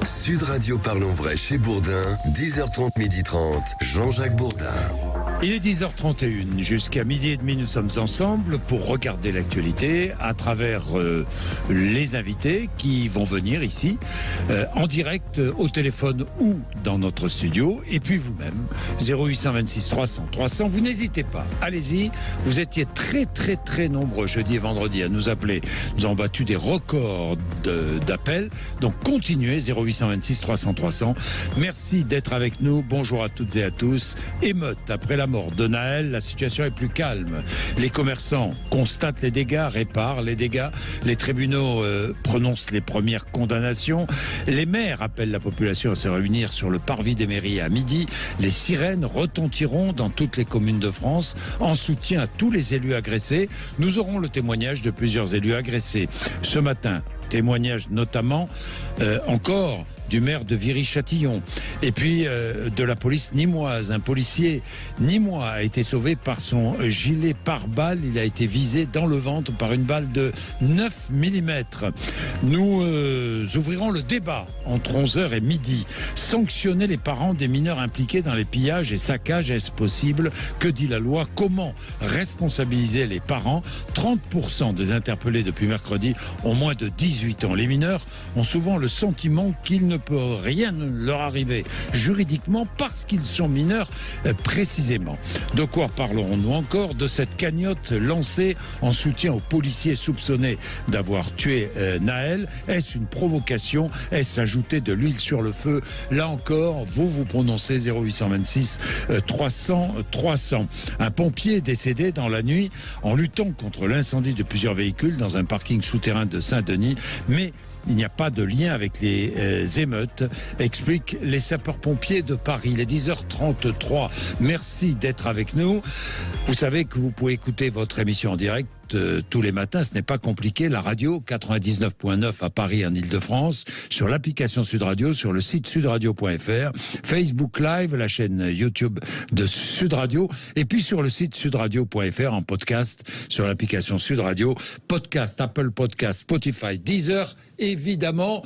Sud Radio Parlons Vrai chez Bourdin, 10h30, 12h30, Jean-Jacques Bourdin. Il est 10h31, jusqu'à midi et demi nous sommes ensemble pour regarder l'actualité à travers les invités qui vont venir ici en direct au téléphone ou dans notre studio, et puis vous-même 0826 300 300, vous n'hésitez pas, allez-y, vous étiez très nombreux jeudi et vendredi à nous appeler, nous avons battu des records d'appels, donc continuez 0826 300 300, merci d'être avec nous, bonjour à toutes et à tous. Émeute après la mort de Naël, la situation est plus calme. Les commerçants constatent les dégâts, réparent les dégâts. Les tribunaux prononcent les premières condamnations. Les maires appellent la population à se réunir sur le parvis des mairies à midi. Les sirènes retentiront dans toutes les communes de France en soutien à tous les élus agressés. Nous aurons le témoignage de plusieurs élus agressés. Ce matin, témoignage notamment encore du maire de Viry-Châtillon et puis de la police nîmoise. Un policier nîmois a été sauvé par son gilet pare-balles. Il a été visé dans le ventre par une balle de 9 mm. Nous ouvrirons le débat entre 11h et midi. Sanctionner les parents des mineurs impliqués dans les pillages et saccages, est-ce possible? Que dit la loi? Comment responsabiliser les parents? 30% des interpellés depuis mercredi ont moins de 18 ans. Les mineurs ont souvent le sentiment qu'ils ne peut rien leur arriver juridiquement parce qu'ils sont mineurs précisément. De quoi parlerons-nous encore? De cette cagnotte lancée en soutien aux policiers soupçonnés d'avoir tué Naël. Est-ce une provocation? Est-ce ajouter de l'huile sur le feu? Là encore, vous prononcez 0826 300 300. Un pompier décédé dans la nuit en luttant contre l'incendie de plusieurs véhicules dans un parking souterrain de Saint-Denis, mais il n'y a pas de lien avec les émeutes, expliquent les sapeurs-pompiers de Paris. Il est 10h33. Merci d'être avec nous. Vous savez que vous pouvez écouter votre émission en direct tous les matins, ce n'est pas compliqué, la radio 99.9 à Paris en Ile-de-France, sur l'application Sud Radio, sur le site sudradio.fr, Facebook Live, la chaîne YouTube de Sud Radio, et puis sur le site sudradio.fr en podcast, sur l'application Sud Radio, podcast, Apple Podcast, Spotify, Deezer, évidemment,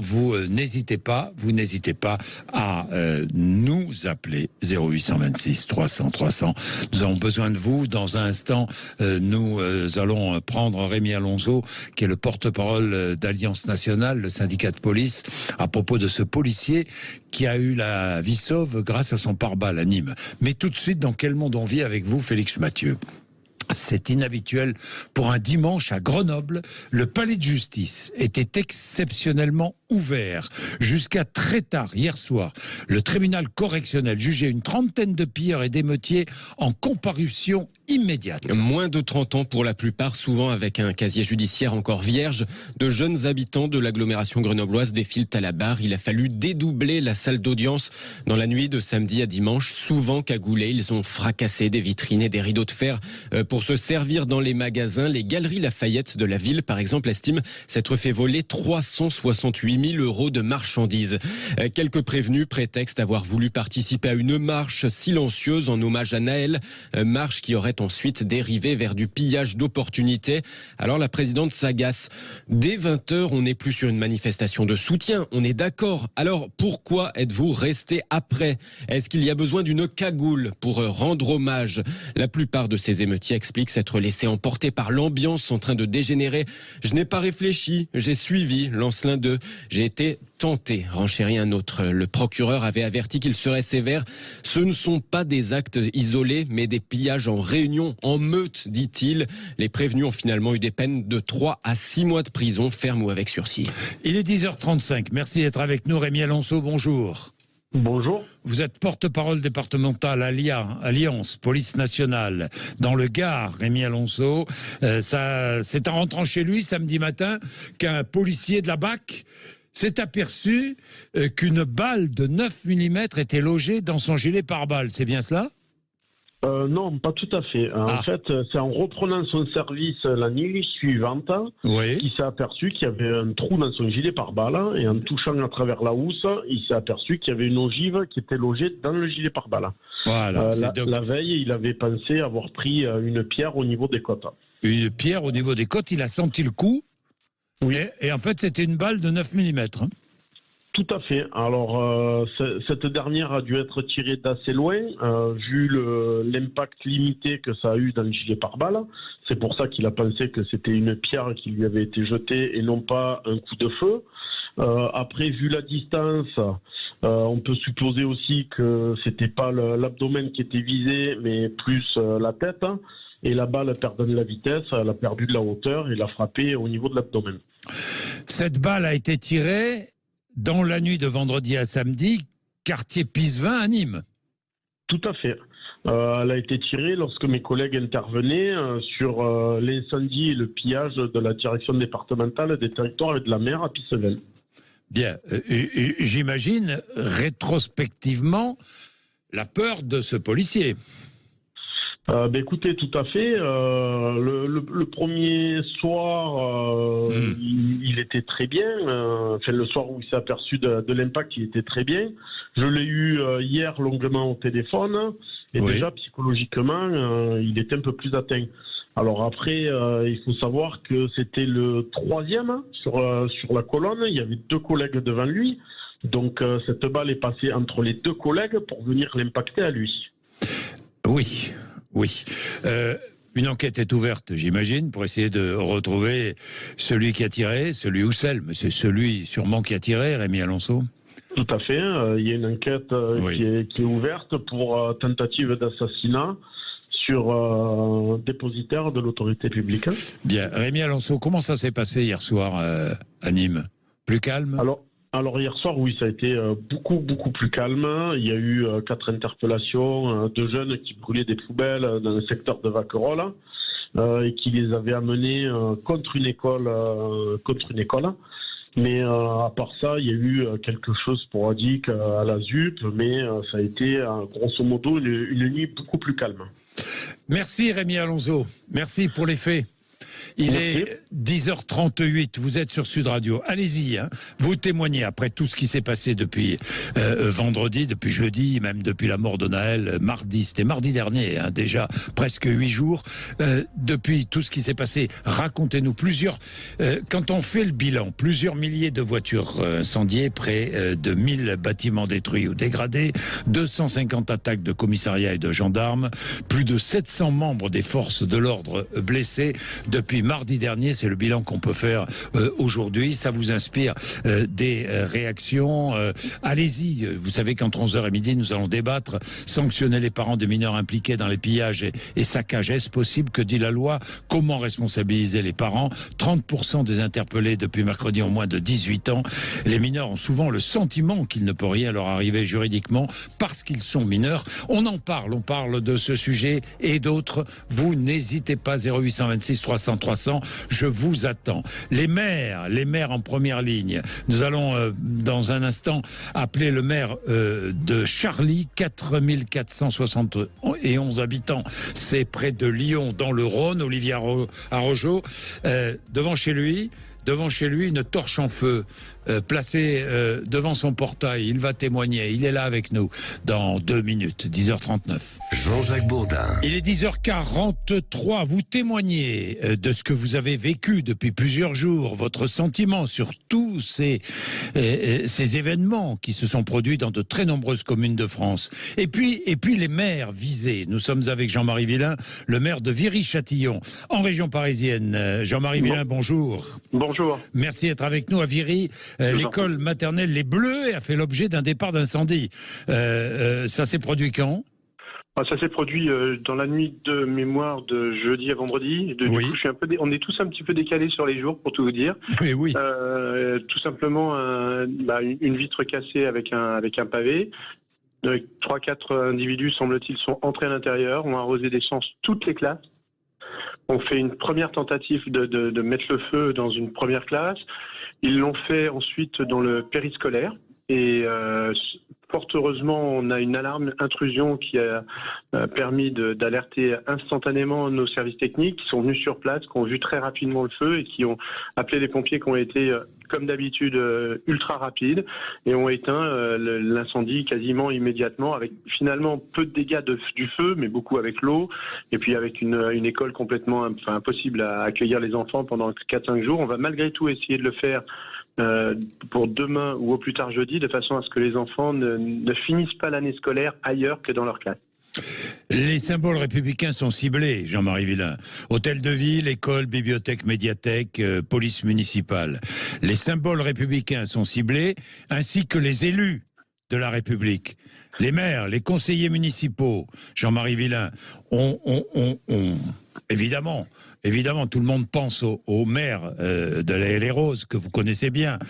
vous n'hésitez pas à nous appeler 0826 300 300. Nous avons besoin de vous dans un instant. Nous allons prendre Rémi Alonso, qui est le porte-parole d'Alliance Nationale, le syndicat de police, à propos de ce policier qui a eu la vie sauve grâce à son pare-balles à Nîmes. Mais tout de suite, dans quel monde on vit avec vous, Félix Mathieu? C'est inhabituel pour un dimanche à Grenoble. Le palais de justice était exceptionnellement ouvert jusqu'à très tard hier soir. Le tribunal correctionnel jugeait une trentaine de pilleurs et d'émeutiers en comparution immédiate. Moins de 30 ans pour la plupart, souvent avec un casier judiciaire encore vierge. De jeunes habitants de l'agglomération grenobloise défilent à la barre. Il a fallu dédoubler la salle d'audience dans la nuit de samedi à dimanche. Souvent cagoulés, ils ont fracassé des vitrines et des rideaux de fer pour se servir dans les magasins. Les Galeries Lafayette de la ville, par exemple, estiment s'être fait voler 368 000 euros de marchandises. Quelques prévenus prétextent avoir voulu participer à une marche silencieuse en hommage à Naël, marche qui aurait ensuite dérivé vers du pillage d'opportunités. Alors la présidente s'agace. Dès 20h, on n'est plus sur une manifestation de soutien, on est d'accord. Alors pourquoi êtes-vous resté après? Est-ce qu'il y a besoin d'une cagoule pour rendre hommage? La plupart de ces émeutiers expliquent s'être laissés emporter par l'ambiance en train de dégénérer. Je n'ai pas réfléchi, j'ai suivi, lance l'un d'eux. J'ai été tenté, renchérit un autre. Le procureur avait averti qu'il serait sévère. Ce ne sont pas des actes isolés, mais des pillages en réunion, en meute, dit-il. Les prévenus ont finalement eu des peines de 3 à 6 mois de prison, ferme ou avec sursis. Il est 10h35. Merci d'être avec nous. Rémi Alonso, bonjour. Bonjour. Vous êtes porte-parole départemental Alliance Police Nationale dans le Gard, Rémi Alonso. C'est en rentrant chez lui samedi matin qu'un policier de la BAC s'est aperçu qu'une balle de 9 mm était logée dans son gilet pare-balles. C'est bien cela ? Non, pas tout à fait. En fait, c'est en reprenant son service la nuit suivante qu'il s'est aperçu qu'il y avait un trou dans son gilet pare-balles, et en touchant à travers la housse, il s'est aperçu qu'il y avait une ogive qui était logée dans le gilet pare-balles. Voilà, la veille, il avait pensé avoir pris une pierre au niveau des côtes. Une pierre au niveau des côtes, il a senti le coup. Oui. Et en fait, c'était une balle de 9 mm. Tout à fait. Alors, cette dernière a dû être tirée d'assez loin, vu l'impact limité que ça a eu dans le gilet pare-balles. C'est pour ça qu'il a pensé que c'était une pierre qui lui avait été jetée et non pas un coup de feu. Après, vu la distance, on peut supposer aussi que c'était pas l'abdomen qui était visé, mais plus la tête. Et la balle perdant de la vitesse, elle a perdu de la hauteur et l'a frappé au niveau de l'abdomen. Cette balle a été tirée dans la nuit de vendredi à samedi, quartier Pisevin à Nîmes. Tout à fait. Elle a été tirée lorsque mes collègues intervenaient sur l'incendie et le pillage de la direction départementale des territoires et de la mer à Pisevin. Bien, j'imagine rétrospectivement la peur de ce policier. Écoutez, tout à fait. Le premier soir, il était très bien. Le soir où il s'est aperçu de l'impact, il était très bien. Je l'ai eu hier longuement au téléphone. Et déjà, psychologiquement, il était un peu plus atteint. Alors après, il faut savoir que c'était le troisième sur la colonne. Il y avait 2 collègues devant lui. Donc cette balle est passée entre les 2 collègues pour venir l'impacter à lui. Oui. Une enquête est ouverte, j'imagine, pour essayer de retrouver celui qui a tiré, celui ou celle, mais c'est celui sûrement qui a tiré, Rémi Alonso. Tout à fait. Il y a une enquête qui est ouverte pour tentative d'assassinat sur dépositaire de l'autorité publique. Bien. Rémi Alonso, comment ça s'est passé hier soir à Nîmes? Plus calme? Alors hier soir, oui, ça a été beaucoup plus calme. Il y a eu 4 interpellations de jeunes qui brûlaient des poubelles dans le secteur de Vacquerolles et qui les avaient amenés contre une école. Mais à part ça, il y a eu quelque chose sporadique à la ZUP, mais ça a été grosso modo une nuit beaucoup plus calme. Merci Rémi Alonso, merci pour les faits. Il est 10h38, vous êtes sur Sud Radio. Allez-y, vous témoignez après tout ce qui s'est passé depuis vendredi, depuis jeudi, même depuis la mort de Naël, mardi. C'était mardi dernier, déjà presque 8 jours. Depuis tout ce qui s'est passé, racontez-nous quand on fait le bilan, plusieurs milliers de voitures incendiées, près de 1000 bâtiments détruits ou dégradés, 250 attaques de commissariats et de gendarmes, plus de 700 membres des forces de l'ordre blessés. Depuis mardi dernier, c'est le bilan qu'on peut faire aujourd'hui. Ça vous inspire des réactions. Allez-y, vous savez qu'entre 11h et midi, nous allons débattre, sanctionner les parents des mineurs impliqués dans les pillages et saccages. Est-ce possible? Que dit la loi? Comment responsabiliser les parents? 30% des interpellés depuis mercredi ont moins de 18 ans. Les mineurs ont souvent le sentiment qu'il ne peut rien leur arriver juridiquement parce qu'ils sont mineurs. On en parle, on parle de ce sujet et d'autres. Vous n'hésitez pas, 0826 300 300, je vous attends. Les maires en première ligne. Nous allons dans un instant appeler le maire de Charly, 4471 habitants. C'est près de Lyon, dans le Rhône, Olivier Arrojo. Devant chez lui, une torche en feu placée devant son portail. Il va témoigner. Il est là avec nous dans 2 minutes, 10h39. Jean-Jacques Bourdin. Il est 10h43. Vous témoignez de ce que vous avez vécu depuis plusieurs jours, votre sentiment sur tous ces événements qui se sont produits dans de très nombreuses communes de France. Et puis les maires visés. Nous sommes avec Jean-Marie Villain, le maire de Viry-Châtillon, en région parisienne. Jean-Marie Villain, bonjour. Bonjour. Merci d'être avec nous à Viry. L'école maternelle Les Bleus a fait l'objet d'un départ d'incendie. Ça s'est produit quand? Ça s'est produit dans la nuit de mémoire de jeudi à vendredi. Du coup, on est tous un petit peu décalés sur les jours, pour tout vous dire. Oui. Tout simplement, une vitre cassée avec un pavé. 3-4 individus, semble-t-il, sont entrés à l'intérieur, ont arrosé d'essence toutes les classes. On fait une première tentative de mettre le feu dans une première classe. Ils l'ont fait ensuite dans le périscolaire. Et fort heureusement, on a une alarme intrusion qui a permis d'alerter instantanément nos services techniques qui sont venus sur place, qui ont vu très rapidement le feu et qui ont appelé les pompiers qui ont été, comme d'habitude, ultra rapides et ont éteint l'incendie quasiment immédiatement avec finalement peu de dégâts du feu, mais beaucoup avec l'eau et puis avec une école complètement impossible à accueillir les enfants pendant 4-5 jours. On va malgré tout essayer de le faire pour demain ou au plus tard jeudi, de façon à ce que les enfants ne finissent pas l'année scolaire ailleurs que dans leur classe. Les symboles républicains sont ciblés, Jean-Marie Villain. Hôtel de ville, école, bibliothèque, médiathèque, police municipale. Les symboles républicains sont ciblés, ainsi que les élus de la République. Les maires, les conseillers municipaux, Jean-Marie Villain, Évidemment, tout le monde pense au maire de la Haye les Roses, que vous connaissez bien.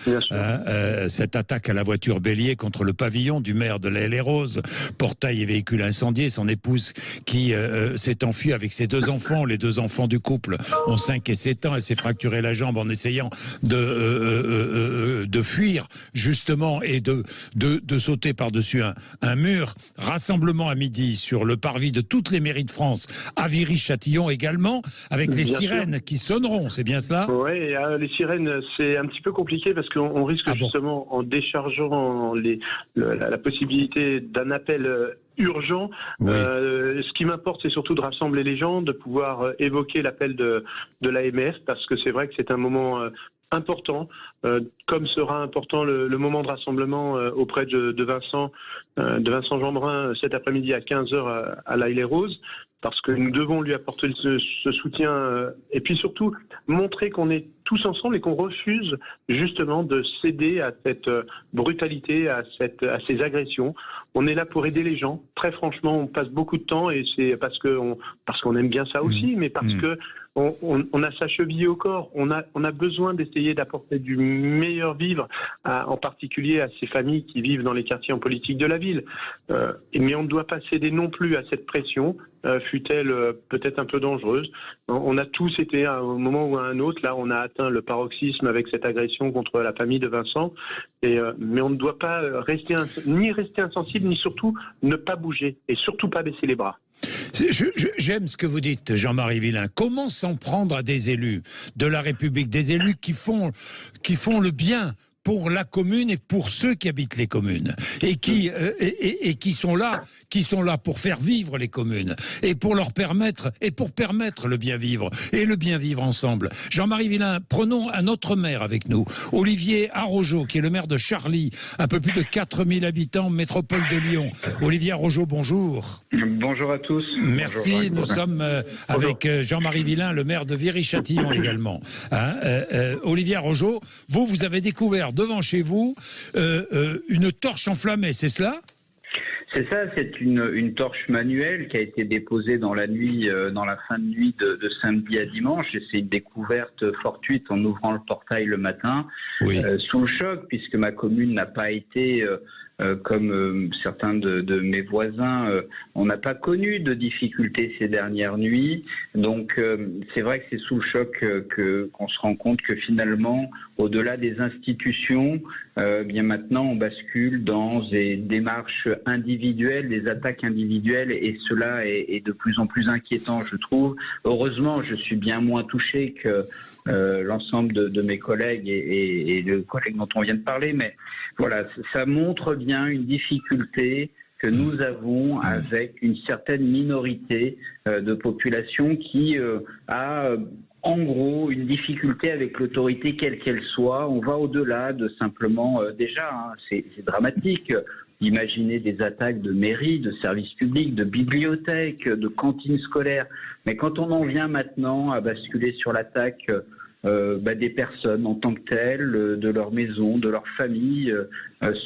Cette attaque à la voiture bélier contre le pavillon du maire de la Haye les Roses, portail et véhicule incendié, son épouse qui s'est enfuie avec ses 2 enfants. Les 2 enfants du couple ont 5 et 7 ans. Elle s'est fracturé la jambe en essayant de fuir, justement, et de sauter par-dessus un mur. Rassemblement à midi sur le parvis de toutes les mairies de France, à Viry-Châtillon également, avec les sirènes qui sonneront, c'est bien cela? Oui, les sirènes, c'est un petit peu compliqué parce qu'on risque justement, en déchargeant la possibilité d'un appel urgent. Ce qui m'importe, c'est surtout de rassembler les gens, de pouvoir évoquer l'appel de l'AMF, parce que c'est vrai que c'est un moment important, comme sera important le moment de rassemblement auprès de Vincent Jeanbrun cet après-midi à 15h à la Haye les Roses, parce que nous devons lui apporter ce soutien et puis surtout montrer qu'on est tous ensemble et qu'on refuse justement de céder à cette brutalité, à ces agressions. On est là pour aider les gens. Très franchement, on passe beaucoup de temps et c'est parce qu'on aime bien ça aussi, mais parce que on a sa cheville au corps. On a besoin d'essayer d'apporter du meilleur vivre, en particulier à ces familles qui vivent dans les quartiers en politique de la ville. Mais on ne doit pas céder non plus à cette pression, fût-elle peut-être un peu dangereuse. On a tous été, à un moment ou à un autre, là on a atteint le paroxysme avec cette agression contre la famille de Vincent. Mais on ne doit pas rester insensible, ni surtout ne pas bouger, et surtout pas baisser les bras. J'aime ce que vous dites, Jean-Marie Villain. Comment s'en prendre à des élus de la République, des élus qui font le bien pour la commune et pour ceux qui habitent les communes et qui sont là pour faire vivre les communes et pour permettre le bien vivre et le bien vivre ensemble. Jean-Marie Villain, prenons un autre maire avec nous, Olivier Arrojo, qui est le maire de Charly, un peu plus de 4000 habitants, métropole de Lyon. Olivier Arrojo, bonjour. Bonjour à tous. Merci, bonjour. Nous sommes avec Jean-Marie Villain, le maire de Viry-Châtillon également. Olivier Arrojo, vous avez découvert devant chez vous une torche enflammée, c'est cela? C'est ça, c'est une torche manuelle qui a été déposée dans la nuit, dans la fin de nuit de samedi à dimanche. Et c'est une découverte fortuite en ouvrant le portail le matin, sous le choc, puisque ma commune n'a pas été comme certains de mes voisins, on n'a pas connu de difficultés ces dernières nuits. Donc c'est vrai que c'est sous le choc qu'on se rend compte que finalement, au-delà des institutions, bien maintenant on bascule dans des démarches individuelles, des attaques individuelles, et cela est de plus en plus inquiétant, je trouve. Heureusement, je suis bien moins touché que l'ensemble de mes collègues et de collègues dont on vient de parler, mais voilà, ça montre bien une difficulté que nous avons avec une certaine minorité de population qui a en gros une difficulté avec l'autorité quelle qu'elle soit. On va au-delà de simplement c'est dramatique. Imaginez des attaques de mairies, de services publics, de bibliothèques, de cantines scolaires. Mais quand on en vient maintenant à basculer sur l'attaque des personnes en tant que telles, de leur maison, de leur famille,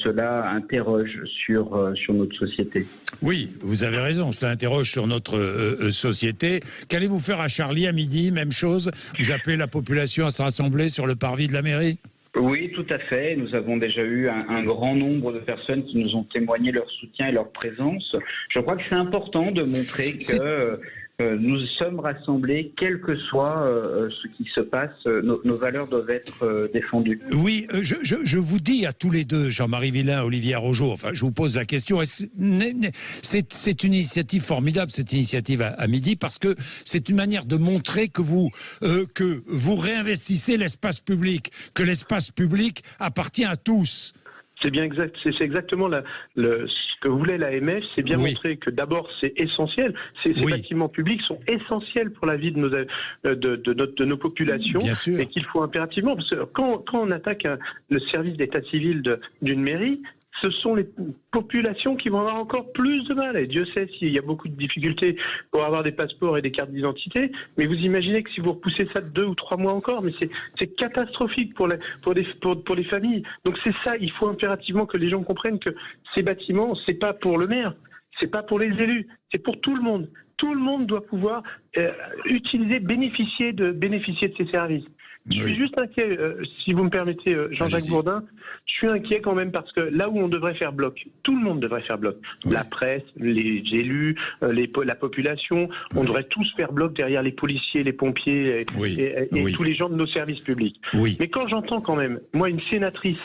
cela interroge sur notre société. Oui, vous avez raison, cela interroge sur notre société. Qu'allez-vous faire à Charly à midi? Même chose, vous appelez la population à se rassembler sur le parvis de la mairie? Oui, tout à fait. Nous avons déjà eu un grand nombre de personnes qui nous ont témoigné leur soutien et leur présence. Je crois que c'est important de montrer que nous sommes rassemblés, quel que soit ce qui se passe, nos valeurs doivent être défendues. Oui, je vous dis à tous les deux, Jean-Marie Villain, Olivier Arrojo, enfin je vous pose la question, c'est une initiative formidable, cette initiative à midi, parce que c'est une manière de montrer que vous réinvestissez l'espace public, que l'espace public appartient à tous. C'est bien exact, c'est exactement ce que voulait l'AMF, c'est bien montrer que d'abord c'est essentiel, ces bâtiments publics sont essentiels pour la vie de nos populations, et qu'il faut impérativement, parce que quand on attaque le service d'état civil d'une mairie, ce sont les populations qui vont avoir encore plus de mal. Et Dieu sait s'il y a beaucoup de difficultés pour avoir des passeports et des cartes d'identité. Mais vous imaginez que si vous repoussez ça de 2 ou 3 mois encore, mais c'est catastrophique pour les familles. Donc c'est ça, il faut impérativement que les gens comprennent que ces bâtiments, c'est pas pour le maire, c'est pas pour les élus, c'est pour tout le monde. Tout le monde doit pouvoir bénéficier de ces services. Je suis juste inquiet, si vous me permettez, Jean-Jacques Bourdin, je suis inquiet quand même parce que là où on devrait faire bloc, tout le monde devrait faire bloc. La presse, les élus, la population, on devrait tous faire bloc derrière les policiers, les pompiers et tous les gens de nos services publics. Mais quand j'entends quand même, moi, une sénatrice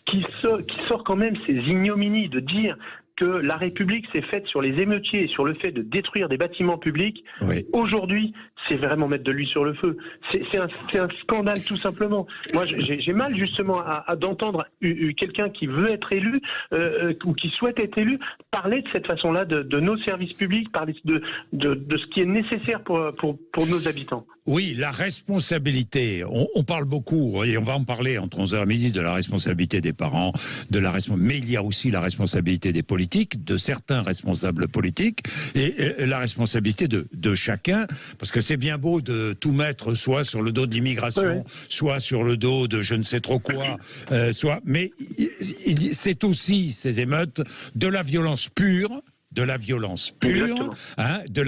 qui sort quand même ces ignominies de dire que la République s'est faite sur les émeutiers et sur le fait de détruire des bâtiments publics, aujourd'hui, c'est vraiment mettre de l'huile sur le feu. C'est un scandale tout simplement. Moi, j'ai mal justement d'entendre quelqu'un qui veut être élu ou qui souhaite être élu parler de cette façon-là de nos services publics, parler de ce qui est nécessaire pour nos habitants. Oui, la responsabilité. On parle beaucoup, et on va en parler entre 11h et midi, de la responsabilité des parents, mais il y a aussi la responsabilité des politiques, de certains responsables politiques, et la responsabilité de chacun, parce que c'est bien beau de tout mettre soit sur le dos de l'immigration, soit sur le dos de je ne sais trop quoi, mais c'est aussi ces émeutes de la violence pure, de la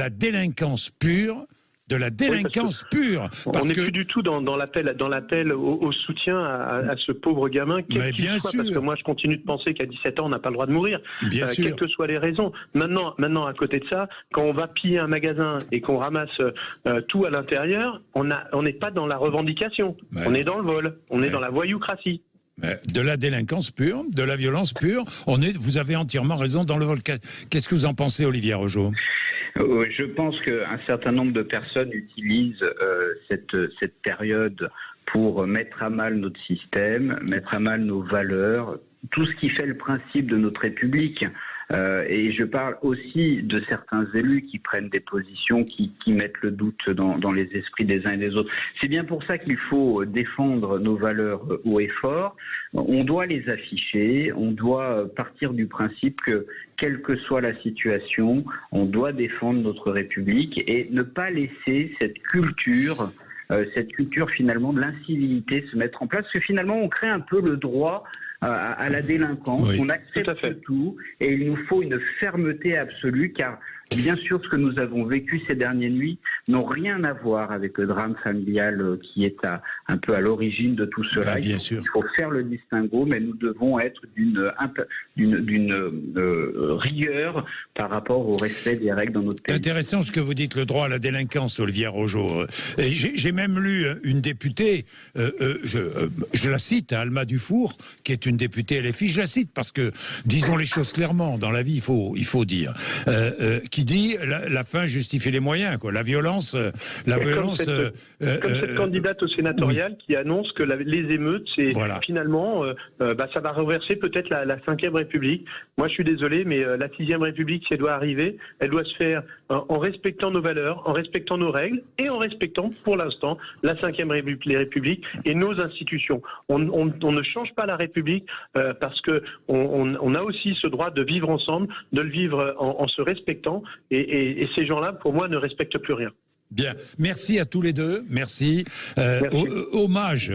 délinquance pure. De la délinquance pure. On n'est plus du tout dans l'appel au soutien à ce pauvre gamin, quel qu'il soit, parce que moi je continue de penser qu'à 17 ans on n'a pas le droit de mourir, quelles que soient les raisons. Maintenant, à côté de ça, quand on va piller un magasin et qu'on ramasse tout à l'intérieur, on n'est pas dans la revendication, on est dans le vol, on est dans la voyoucratie. De la délinquance pure, de la violence pure, vous avez entièrement raison dans le vol. Qu'est-ce que vous en pensez, Olivier Rogeau ? Je pense qu'un certain nombre de personnes utilisent cette période pour mettre à mal notre système, mettre à mal nos valeurs, tout ce qui fait le principe de notre République. Et je parle aussi de certains élus qui prennent des positions qui mettent le doute dans les esprits des uns et des autres. C'est bien pour ça qu'il faut défendre nos valeurs haut et fort. On doit les afficher, on doit partir du principe que, quelle que soit la situation, on doit défendre notre République et ne pas laisser cette culture finalement de l'incivilité se mettre en place, parce que finalement on crée un peu le droit à la délinquance, on accepte tout, et il nous faut une fermeté absolue, car bien sûr ce que nous avons vécu ces dernières nuits n'ont rien à voir avec le drame familial qui est un peu à l'origine de tout cela. Il faut faire le distinguo, mais nous devons être d'une rigueur par rapport au respect des règles dans notre pays. C'est intéressant ce que vous dites, le droit à la délinquance, Olivier Rogeau. J'ai même lu une députée, je la cite, Alma Dufour, qui est une députée LFI, je la cite parce que, disons les choses clairement, dans la vie, il faut dire, qui dit la fin justifie les moyens, quoi. La violence... comme cette candidate au sénatorial qui annonce que les émeutes, c'est finalement, ça va reverser peut-être la 5e République. Moi, je suis désolé, mais la 6e République, si elle doit arriver, elle doit se faire en respectant nos valeurs, en respectant nos règles et en respectant, pour l'instant, la 5e République et nos institutions. On ne change pas la République parce que on a aussi ce droit de vivre ensemble, de le vivre en se respectant, et ces gens-là, pour moi, ne respectent plus rien. Bien, merci à tous les deux, merci. Hommage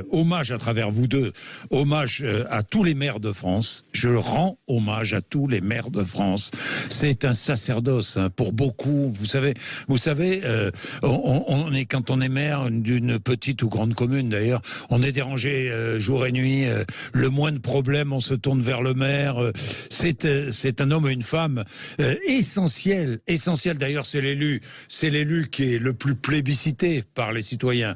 à travers vous deux, hommage à tous les maires de France. Je rends hommage à tous les maires de France. C'est un sacerdoce pour beaucoup. Vous savez, quand on est maire d'une petite ou grande commune d'ailleurs, on est dérangé jour et nuit. Le moins de problèmes, on se tourne vers le maire. C'est un homme et une femme essentiel. D'ailleurs, c'est l'élu qui est le plus plébiscité par les citoyens.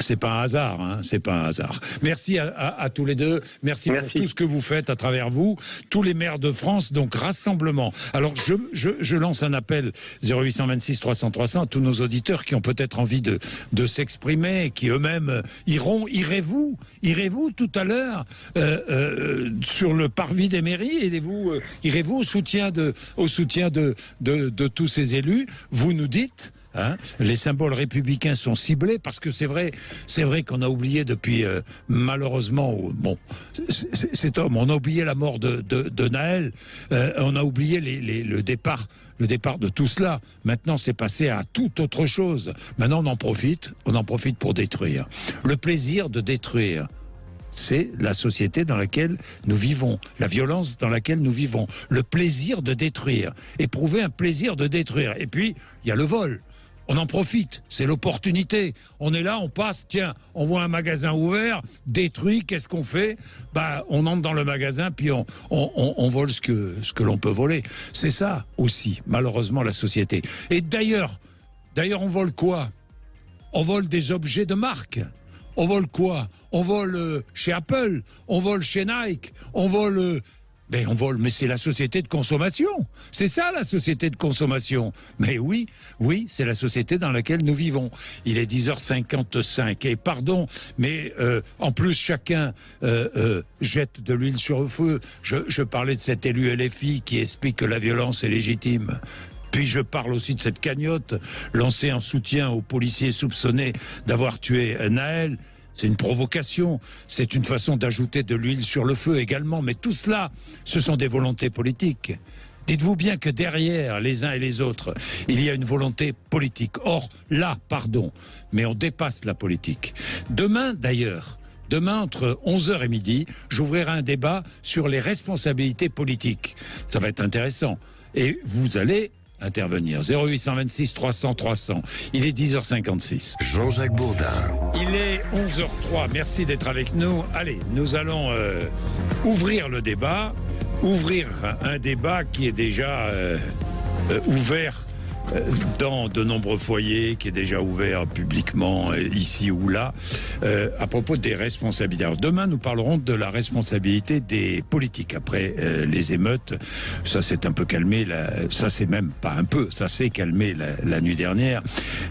C'est pas un hasard, c'est pas un hasard. Merci à tous les deux. Merci pour tout ce que vous faites à travers vers vous, tous les maires de France, donc rassemblement. Alors je lance un appel 0826 300 300 à tous nos auditeurs qui ont peut-être envie de s'exprimer, qui eux-mêmes irez-vous tout à l'heure sur le parvis des mairies, irez-vous au soutien de tous ces élus, vous nous dites. Les symboles républicains sont ciblés parce que c'est vrai qu'on a oublié depuis malheureusement cet homme, on a oublié la mort de Naël, on a oublié le départ de tout cela. Maintenant c'est passé à toute autre chose. Maintenant on en profite pour détruire. Le plaisir de détruire, c'est la société dans laquelle nous vivons, la violence dans laquelle nous vivons, le plaisir de détruire, éprouver un plaisir de détruire. Et puis il y a le vol. On en profite, c'est l'opportunité. On est là, on passe, tiens, on voit un magasin ouvert, détruit, qu'est-ce qu'on fait ? On entre dans le magasin, puis on vole ce que l'on peut voler. C'est ça aussi, malheureusement, la société. Et d'ailleurs, on vole quoi ? On vole des objets de marque. On vole quoi ? On vole chez Apple, on vole chez Nike, on vole, mais c'est la société de consommation. C'est ça, la société de consommation. Mais oui, c'est la société dans laquelle nous vivons. Il est 10h55. Et pardon, mais en plus, chacun jette de l'huile sur le feu. Je parlais de cet élu LFI qui explique que la violence est légitime. Puis je parle aussi de cette cagnotte lancée en soutien aux policiers soupçonnés d'avoir tué Naël. C'est une provocation, c'est une façon d'ajouter de l'huile sur le feu également. Mais tout cela, ce sont des volontés politiques. Dites-vous bien que derrière les uns et les autres, il y a une volonté politique. Or, là, pardon, mais on dépasse la politique. Demain, d'ailleurs, entre 11h et midi, j'ouvrirai un débat sur les responsabilités politiques. Ça va être intéressant. Et vous allez intervenir. 0826 300 300. Il est 10h56. Jean-Jacques Bourdin. Il est 11h03. Merci d'être avec nous. Allez, nous allons ouvrir le débat. Ouvrir un débat qui est déjà ouvert dans de nombreux foyers, qui est déjà ouvert publiquement ici ou là, à propos des responsabilités. Alors, demain, nous parlerons de la responsabilité des politiques. Après les émeutes, ça s'est un peu calmé, ça c'est même pas un peu, ça s'est calmé la nuit dernière,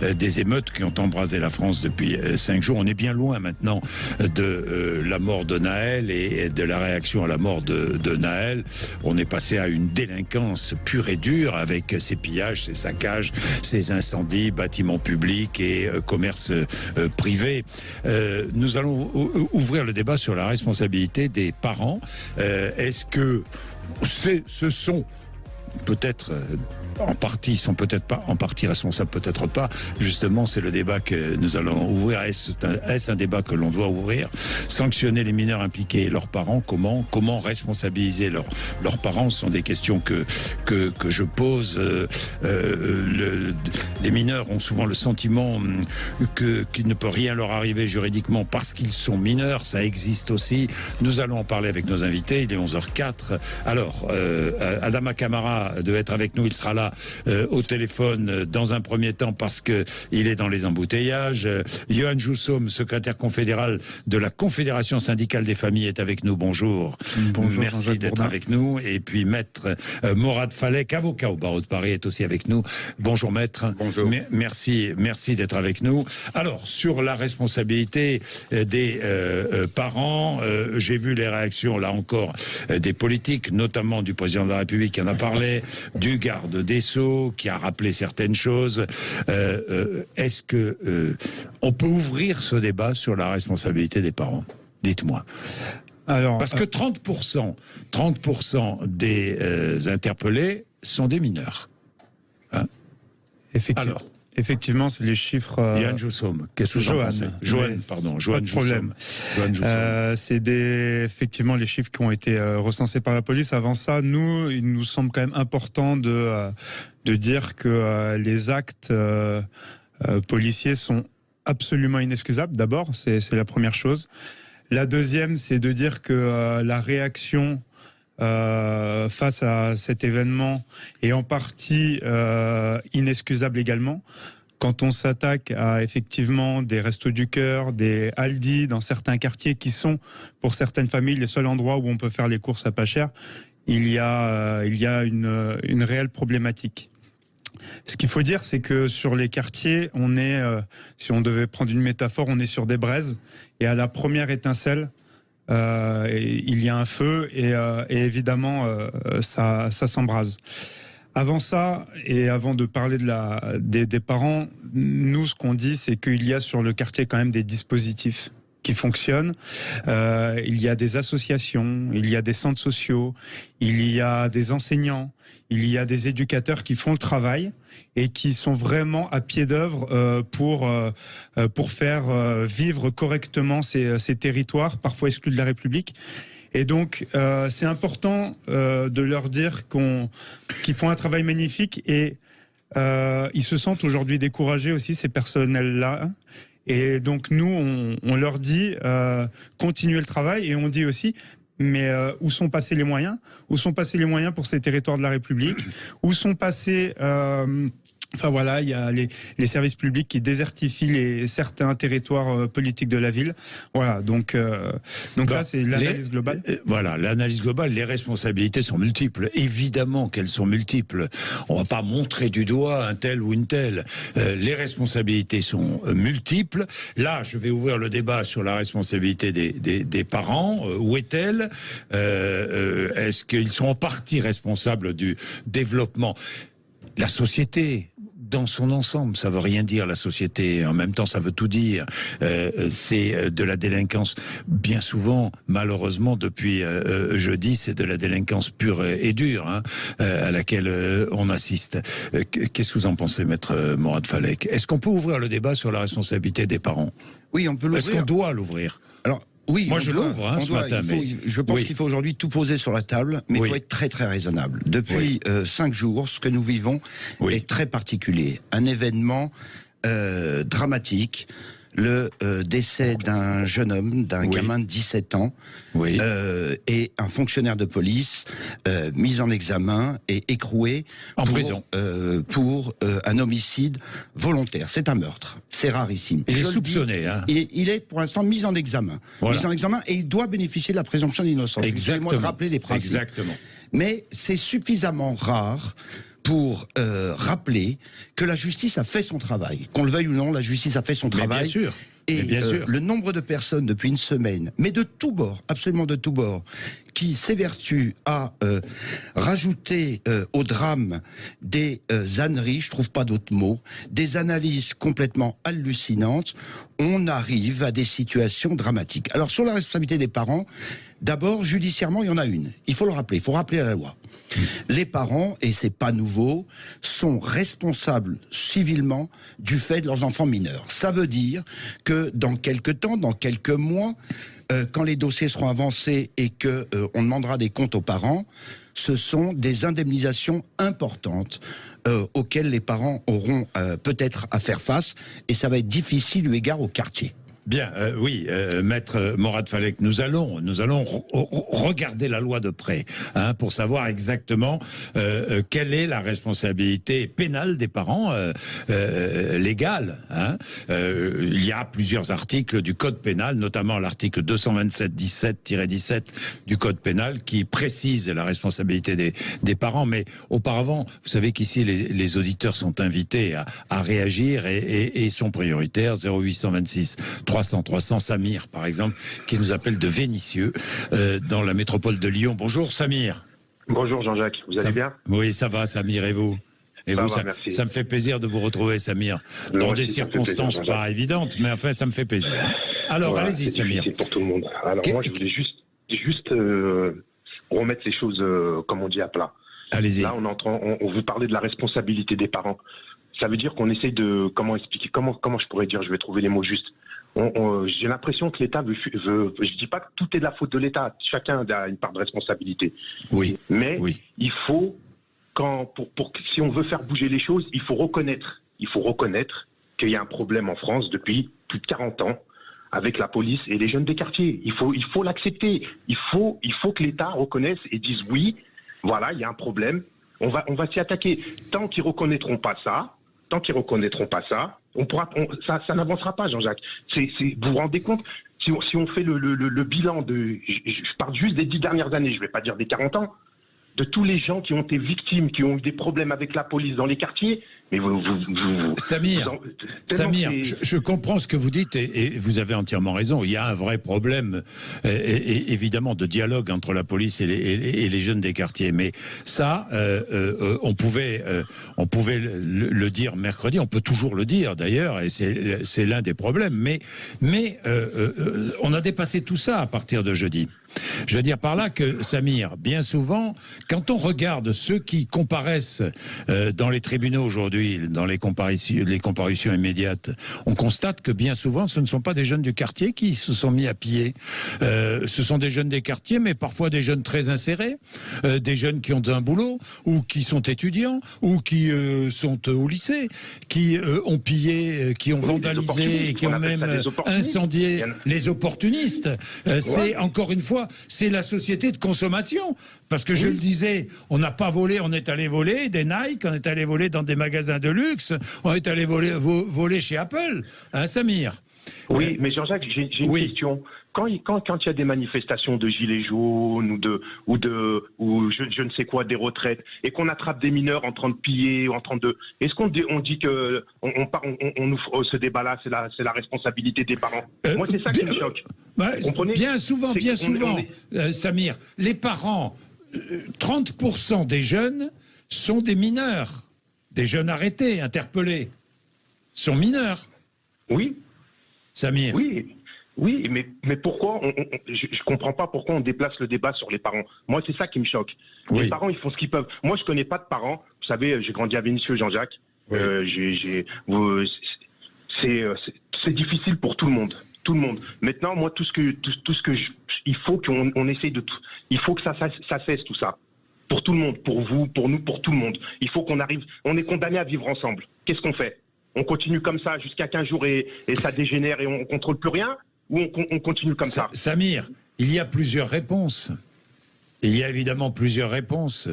des émeutes qui ont embrasé la France depuis 5 jours. On est bien loin maintenant de la mort de Naël et de la réaction à la mort de Naël. On est passé à une délinquance pure et dure avec ces pillages, ces saccages, ces incendies, bâtiments publics et commerces privés. Nous allons ouvrir le débat sur la responsabilité des parents. Est-ce que ce sont peut-être en partie, ils sont peut-être pas en partie responsables, peut-être pas. Justement, c'est le débat que nous allons ouvrir. Est-ce un débat que l'on doit ouvrir ? Sanctionner les mineurs impliqués et leurs parents, comment responsabiliser leurs parents? Ce sont des questions que je pose. Les mineurs ont souvent le sentiment qu'il ne peut rien leur arriver juridiquement parce qu'ils sont mineurs. Ça existe aussi. Nous allons en parler avec nos invités. Il est 11h04. Alors, Adama Camara devait être avec nous. Il sera là au téléphone dans un premier temps parce que il est dans les embouteillages. Johan Joussoum, secrétaire confédéral de la Confédération syndicale des familles, est avec nous. Bonjour. Bonjour. Merci d'être avec nous. Et puis maître Morad Falek, avocat au barreau de Paris, est aussi avec nous. Bonjour maître. Bonjour. Merci d'être avec nous. Alors, sur la responsabilité des parents, j'ai vu les réactions là encore des politiques, notamment du président de la République qui en a parlé, du garde des Sceaux qui a rappelé certaines choses. Est-ce que on peut ouvrir ce débat sur la responsabilité des parents? Dites-moi. Alors, parce que 30% des interpellés sont des mineurs. Hein? Effectivement. Alors, effectivement, c'est les chiffres. Johan Joussoum, qu'est-ce que vous pensez? Johan, pardon. Johan, pas de problème. C'est effectivement les chiffres qui ont été recensés par la police. Avant ça, il nous semble quand même important de dire que les actes policiers sont absolument inexcusables. D'abord, c'est la première chose. La deuxième, c'est de dire que la réaction face à cet événement est en partie inexcusable également. quand on s'attaque à effectivement des Restos du Cœur, des Aldi dans certains quartiers qui sont pour certaines familles les seuls endroits où on peut faire les courses à pas cher, il y a une réelle problématique. Ce qu'il faut dire, c'est que sur les quartiers, on est, si on devait prendre une métaphore, on est sur des braises, et à la première étincelle, il y a un feu, et évidemment, ça s'embrase. Avant ça, et avant de parler des parents, nous, ce qu'on dit, c'est qu'il y a sur le quartier quand même des dispositifs qui fonctionnent. Il y a des associations, il y a des centres sociaux, il y a des enseignants, il y a des éducateurs qui font le travail et qui sont vraiment à pied d'œuvre pour faire vivre correctement ces territoires, parfois exclus de la République. Et donc, c'est important de leur dire qu'ils font un travail magnifique et ils se sentent aujourd'hui découragés aussi, ces personnels-là. Et donc, nous, on leur dit continuez le travail et on dit aussi mais où sont passés les moyens ? Où sont passés les moyens pour ces territoires de la République ? Où sont passés... Enfin voilà, il y a les services publics qui désertifient certains territoires politiques de la ville. Voilà, donc ça c'est l'analyse globale. Voilà, l'analyse globale, les responsabilités sont multiples. Évidemment qu'elles sont multiples. On va pas montrer du doigt un tel ou une telle. Les responsabilités sont multiples. Là, je vais ouvrir le débat sur la responsabilité des parents. Où est-elle ? Est-ce qu'ils sont en partie responsables du développement ? La société, dans son ensemble, ça veut rien dire la société, en même temps ça veut tout dire, c'est de la délinquance, bien souvent, malheureusement depuis jeudi, c'est de la délinquance pure et dure à laquelle on assiste. Qu'est-ce que vous en pensez, maître Morad Falek ? Est-ce qu'on peut ouvrir le débat sur la responsabilité des parents ? Oui, on peut l'ouvrir. Est-ce qu'on doit l'ouvrir ? Alors, oui, moi je l'ouvre ce matin. Je pense qu'il faut aujourd'hui tout poser sur la table, mais il faut être très très raisonnable. Depuis 5 jours, ce que nous vivons est très particulier. Un événement dramatique, le décès d'un jeune homme, d'un gamin de 17 ans, et un fonctionnaire de police mis en examen et écroué en prison pour un homicide volontaire. C'est un meurtre, c'est rarissime. Il est soupçonné. Il est pour l'instant mis en examen. Mis en examen et il doit bénéficier de la présomption d'innocence. Excusez-moi de rappeler les principes. Exactement. Mais c'est suffisamment rare pour rappeler que la justice a fait son travail. Qu'on le veuille ou non, la justice a fait son travail. Bien sûr. Et le nombre de personnes depuis une semaine, mais de tous bords, absolument de tous bords, qui s'évertuent à rajouter au drame des âneries, je trouve pas d'autres mots, des analyses complètement hallucinantes, on arrive à des situations dramatiques. Alors sur la responsabilité des parents, d'abord, judiciairement, il y en a une. Il faut le rappeler, il faut rappeler à la loi. Les parents, et c'est pas nouveau, sont responsables civilement du fait de leurs enfants mineurs. Ça veut dire que dans quelques temps, dans quelques mois, quand les dossiers seront avancés et que on demandera des comptes aux parents, ce sont des indemnisations importantes auxquelles les parents auront peut-être à faire face, et ça va être difficile eu égard au quartier. Bien, maître Morad Falek, nous allons regarder la loi de près pour savoir exactement quelle est la responsabilité pénale des parents légale. Il y a plusieurs articles du Code pénal, notamment l'article 227-17-17 du Code pénal qui précise la responsabilité des parents. Mais auparavant, vous savez qu'ici les auditeurs sont invités à réagir et sont prioritaires. 0826 300 Samir, par exemple, qui nous appelle de Vénissieux, dans la métropole de Lyon. Bonjour Samir. Bonjour Jean-Jacques, vous allez bien ? Oui, ça va Samir, et vous ? Ça me fait plaisir de vous retrouver, Samir, dans des circonstances pas évidentes, mais enfin, ça me fait plaisir. Alors, allez-y Samir. C'est pour tout le monde. Alors moi, je voulais juste remettre les choses, comme on dit, à plat. Allez-y. Là, on veut parler de la responsabilité des parents. Ça veut dire qu'on essaye de... Comment expliquer ? Comment je pourrais dire ? Je vais trouver les mots justes. J'ai l'impression que l'État veut... Je dis pas que tout est de la faute de l'État. Chacun a une part de responsabilité. Oui. Mais il faut... si on veut faire bouger les choses, il faut reconnaître qu'il y a un problème en France depuis plus de 40 ans avec la police et les jeunes des quartiers. Il faut l'accepter. Il faut que l'État reconnaisse et dise oui, voilà, il y a un problème. On va s'y attaquer. Tant qu'ils reconnaîtront pas ça, tant qu'ils reconnaîtront pas ça, ça n'avancera pas, Jean-Jacques. Vous vous rendez compte, si on fait le bilan je parle juste des 10 dernières années, je vais pas dire des 40 ans, de tous les gens qui ont été victimes, qui ont eu des problèmes avec la police dans les quartiers. Mais Samir, je comprends ce que vous dites et vous avez entièrement raison. Il y a un vrai problème, évidemment, de dialogue entre la police et les jeunes des quartiers. Mais ça, on pouvait le dire mercredi. On peut toujours le dire d'ailleurs, et c'est l'un des problèmes. Mais on a dépassé tout ça à partir de jeudi. Je veux dire par là que, Samir, bien souvent, quand on regarde ceux qui comparaissent dans les tribunaux aujourd'hui, dans les comparutions immédiates, on constate que bien souvent, ce ne sont pas des jeunes du quartier qui se sont mis à piller. Ce sont des jeunes des quartiers, mais parfois des jeunes très insérés, des jeunes qui ont un boulot, ou qui sont étudiants, ou qui sont au lycée, qui ont pillé, qui ont vandalisé, qui ont même incendié les opportunistes. C'est encore une fois, c'est la société de consommation. Parce que je le disais, on n'a pas volé, on est allé voler des Nike, on est allé voler dans des magasins de luxe, on est allé voler chez Apple, hein, Samir? Oui, mais Jean-Jacques, j'ai une question. Quand il y a des manifestations de gilets jaunes ou je ne sais quoi, des retraites, et qu'on attrape des mineurs en train de piller, est-ce qu'on dit que on ouvre ce débat-là, c'est la responsabilité des parents? Moi, c'est ça qui me choque. Comprenez? Bien souvent, Samir, les parents, 30% des jeunes sont des mineurs, des jeunes arrêtés, interpellés, sont mineurs. Oui. Samir. Oui, mais pourquoi je comprends pas pourquoi on déplace le débat sur les parents. Moi, c'est ça qui me choque. Oui. Les parents, ils font ce qu'ils peuvent. Moi, je connais pas de parents. Vous savez, j'ai grandi à Vénissieux, Jean-Jacques. Oui. C'est difficile pour tout le monde. Tout le monde. Maintenant, moi, il faut qu'on essaye de tout. Il faut que ça cesse tout ça. Pour tout le monde, pour vous, pour nous, pour tout le monde. Il faut qu'on arrive. On est condamnés à vivre ensemble. Qu'est-ce qu'on fait? On continue comme ça jusqu'à 15 jours et ça dégénère et on contrôle plus rien? Ou on continue comme ça? Samir, il y a plusieurs réponses. Il y a évidemment plusieurs réponses.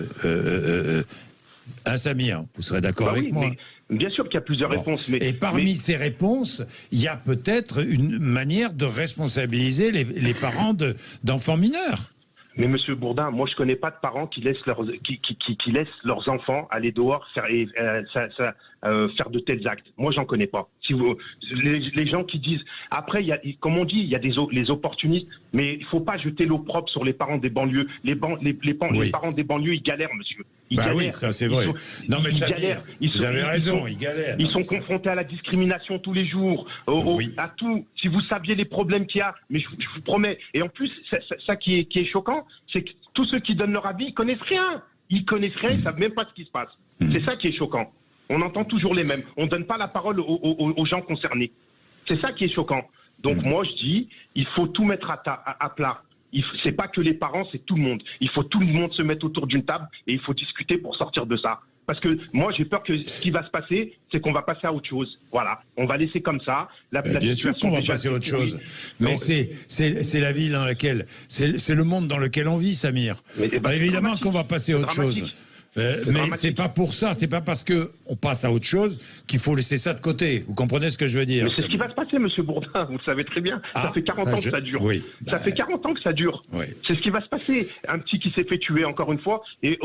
Samir, vous serez d'accord avec moi? Bien sûr qu'il y a plusieurs réponses. Et parmi ces réponses, il y a peut-être une manière de responsabiliser les parents d'enfants mineurs. Mais Monsieur Bourdin, moi je connais pas de parents qui laissent leurs enfants aller dehors faire de tels actes. Moi j'en connais pas. Les gens qui disent après, comme on dit, il y a les opportunistes, mais il faut pas jeter l'eau propre sur les parents des banlieues. Les parents des banlieues, ils galèrent, monsieur. Ils galèrent. Oui, ça c'est vrai. Ils galèrent. Vous avez raison, ils galèrent. Ils sont confrontés à la discrimination tous les jours, à tout. Si vous saviez les problèmes qu'il y a, mais je vous promets. Et en plus, ça qui est choquant, c'est que tous ceux qui donnent leur avis, ils connaissent rien. Ils connaissent rien, ils savent même pas ce qui se passe. C'est ça qui est choquant. On entend toujours les mêmes. On donne pas la parole aux gens concernés. C'est ça qui est choquant. Donc moi je dis, il faut tout mettre à plat. C'est pas que les parents, c'est tout le monde. Il faut tout le monde se mettre autour d'une table et il faut discuter pour sortir de ça. Parce que moi, j'ai peur que ce qui va se passer, c'est qu'on va passer à autre chose. Voilà, on va laisser comme ça. Bien sûr qu'on va passer à autre chose. Mais c'est la vie dans laquelle... C'est le monde dans lequel on vit, Samir. Évidemment qu'on va passer à autre chose. Mais c'est pas pour ça, c'est pas parce que on passe à autre chose qu'il faut laisser ça de côté. Vous comprenez ce que je veux dire? Mais c'est ce qui va se passer, Monsieur Bourdin, vous le savez très bien. Ça fait 40 ans que ça dure. Oui. Ça fait 40 ans que ça dure. Oui. C'est ce qui va se passer. Un petit qui s'est fait tuer encore une fois. Et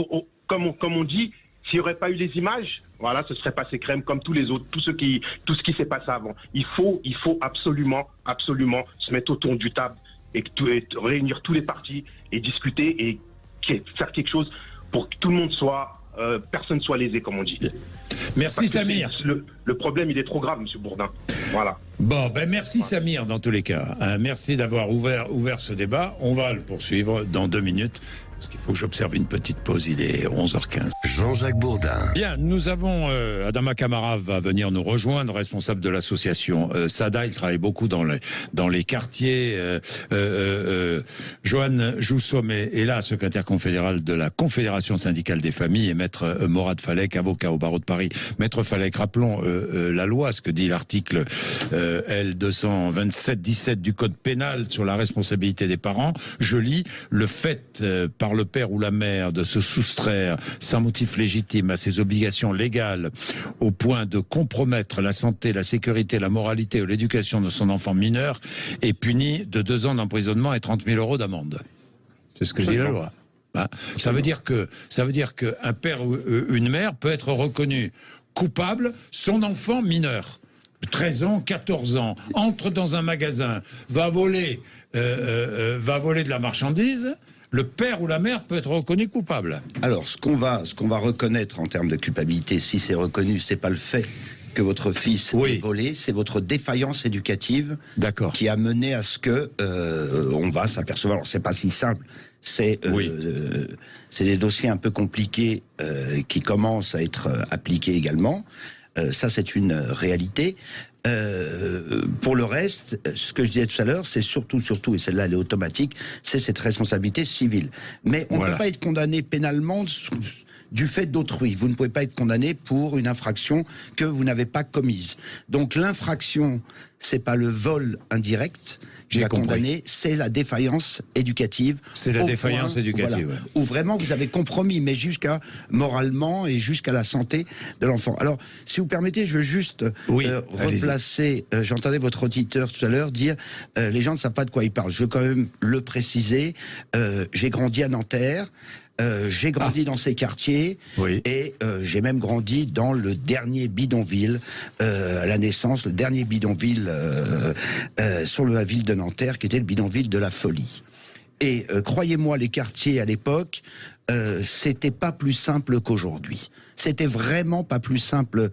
comme on dit, s'il n'y aurait pas eu les images, voilà, ce serait passé crème comme tous les autres, tout ce qui s'est passé avant. Il faut absolument se mettre autour du table et réunir tous les partis et discuter et faire quelque chose pour que tout le monde personne soit lésé, comme on dit. Merci Samir. Le problème, il est trop grave, Monsieur Bourdin. Voilà. Bon, merci Samir, dans tous les cas. Merci d'avoir ouvert ce débat. On va le poursuivre dans 2 minutes. Parce qu'il faut que j'observe une petite pause, il est 11h15. Jean-Jacques Bourdin. Bien, nous avons Adama Kamara va venir nous rejoindre, responsable de l'association SADA. Il travaille beaucoup dans les quartiers. Johan Joussom est là, secrétaire confédéral de la Confédération syndicale des familles, et maître Morad Falek, avocat au barreau de Paris. Maître Falek, rappelons la loi, ce que dit l'article L227-17 du code pénal sur la responsabilité des parents, je lis: le fait par le père ou la mère de se soustraire sans motif légitime à ses obligations légales au point de compromettre la santé, la sécurité, la moralité ou l'éducation de son enfant mineur est puni de 2 ans d'emprisonnement et 30 000 € d'amende. C'est ce que dit la loi. Hein, ça veut dire qu'un père ou une mère peut être reconnu coupable, son enfant mineur, 13 ans, 14 ans, entre dans un magasin, va voler de la marchandise, le père ou la mère peut être reconnu coupable. Alors, ce qu'on va reconnaître en termes de culpabilité, si c'est reconnu, c'est pas le fait que votre fils ait volé, c'est votre défaillance éducative qui a mené à ce que on va s'apercevoir. Alors, c'est pas si simple. C'est des dossiers un peu compliqués qui commencent à être appliqués également. Ça, c'est une réalité. Pour le reste, ce que je disais tout à l'heure, c'est surtout, et celle-là elle est automatique, c'est cette responsabilité civile. Mais on ne peut pas être condamné pénalement du fait d'autrui. Vous ne pouvez pas être condamné pour une infraction que vous n'avez pas commise. Donc l'infraction, c'est pas le vol indirect qui va condamner, c'est la défaillance éducative. C'est la défaillance éducative. Voilà, où vraiment vous avez compromis, mais jusqu'à moralement et jusqu'à la santé de l'enfant. Alors, si vous permettez, je veux juste replacer. J'entendais votre auditeur tout à l'heure dire les gens ne savent pas de quoi ils parlent. Je veux quand même le préciser. J'ai grandi à Nanterre. J'ai grandi dans ces quartiers et j'ai même grandi dans le dernier bidonville à la naissance, le dernier bidonville sur la ville de Nanterre, qui était le bidonville de la folie. Et croyez-moi, les quartiers à l'époque, c'était pas plus simple qu'aujourd'hui. C'était vraiment pas plus simple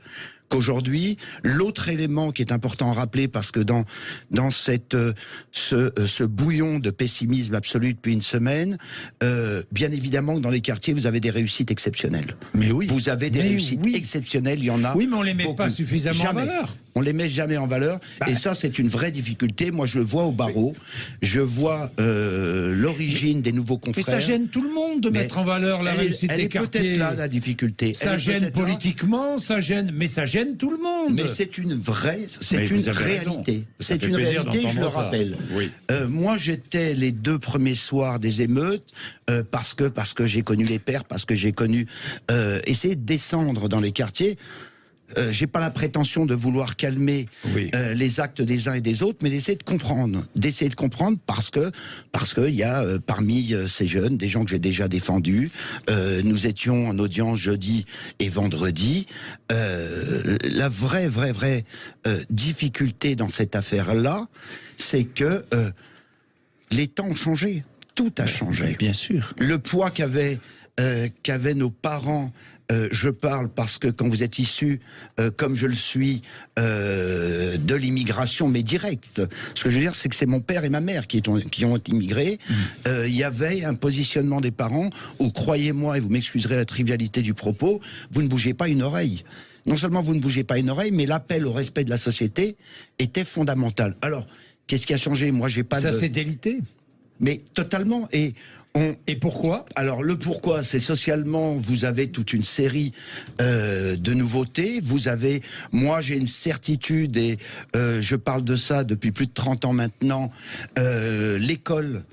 qu'aujourd'hui. L'autre élément qui est important à rappeler, parce que dans ce bouillon de pessimisme absolu depuis une semaine, bien évidemment que dans les quartiers, vous avez des réussites exceptionnelles. Mais oui. Vous avez des réussites exceptionnelles, il y en a. Oui, mais on les met beaucoup. pas suffisamment en valeur. On les met jamais en valeur. Et ça, c'est une vraie difficulté. Moi, je le vois au barreau. Je vois l'origine des nouveaux confrères. Mais ça gêne tout le monde de mettre en valeur la réussite des quartiers. Elle est peut-être là, la difficulté. Ça gêne politiquement, ça gêne tout le monde. Mais c'est une vraie, réalité. C'est une réalité, je le rappelle. Oui. Moi, j'étais les 2 premiers soirs des émeutes parce que j'ai connu les pères, parce que j'ai connu essayer de descendre dans les quartiers. J'ai pas la prétention de vouloir calmer les actes des uns et des autres, mais d'essayer de comprendre parce que il y a parmi ces jeunes des gens que j'ai déjà défendus. Nous étions en audience jeudi et vendredi. La vraie difficulté dans cette affaire-là, c'est que les temps ont changé. Tout a changé. Mais bien sûr. Le poids qu'avaient nos parents. Je parle parce que quand vous êtes issu, comme je le suis, de l'immigration, mais directe, ce que je veux dire, c'est que c'est mon père et ma mère qui ont immigré. Il y avait un positionnement des parents où, croyez-moi, et vous m'excuserez la trivialité du propos, vous ne bougez pas une oreille. Non seulement vous ne bougez pas une oreille, mais l'appel au respect de la société était fondamental. Alors, qu'est-ce qui a changé? Moi, j'ai pas Ça s'est délité. Mais totalement. Et pourquoi? Alors le pourquoi, c'est socialement, vous avez toute une série de nouveautés. Moi j'ai une certitude et je parle de ça depuis plus de 30 ans maintenant. L'école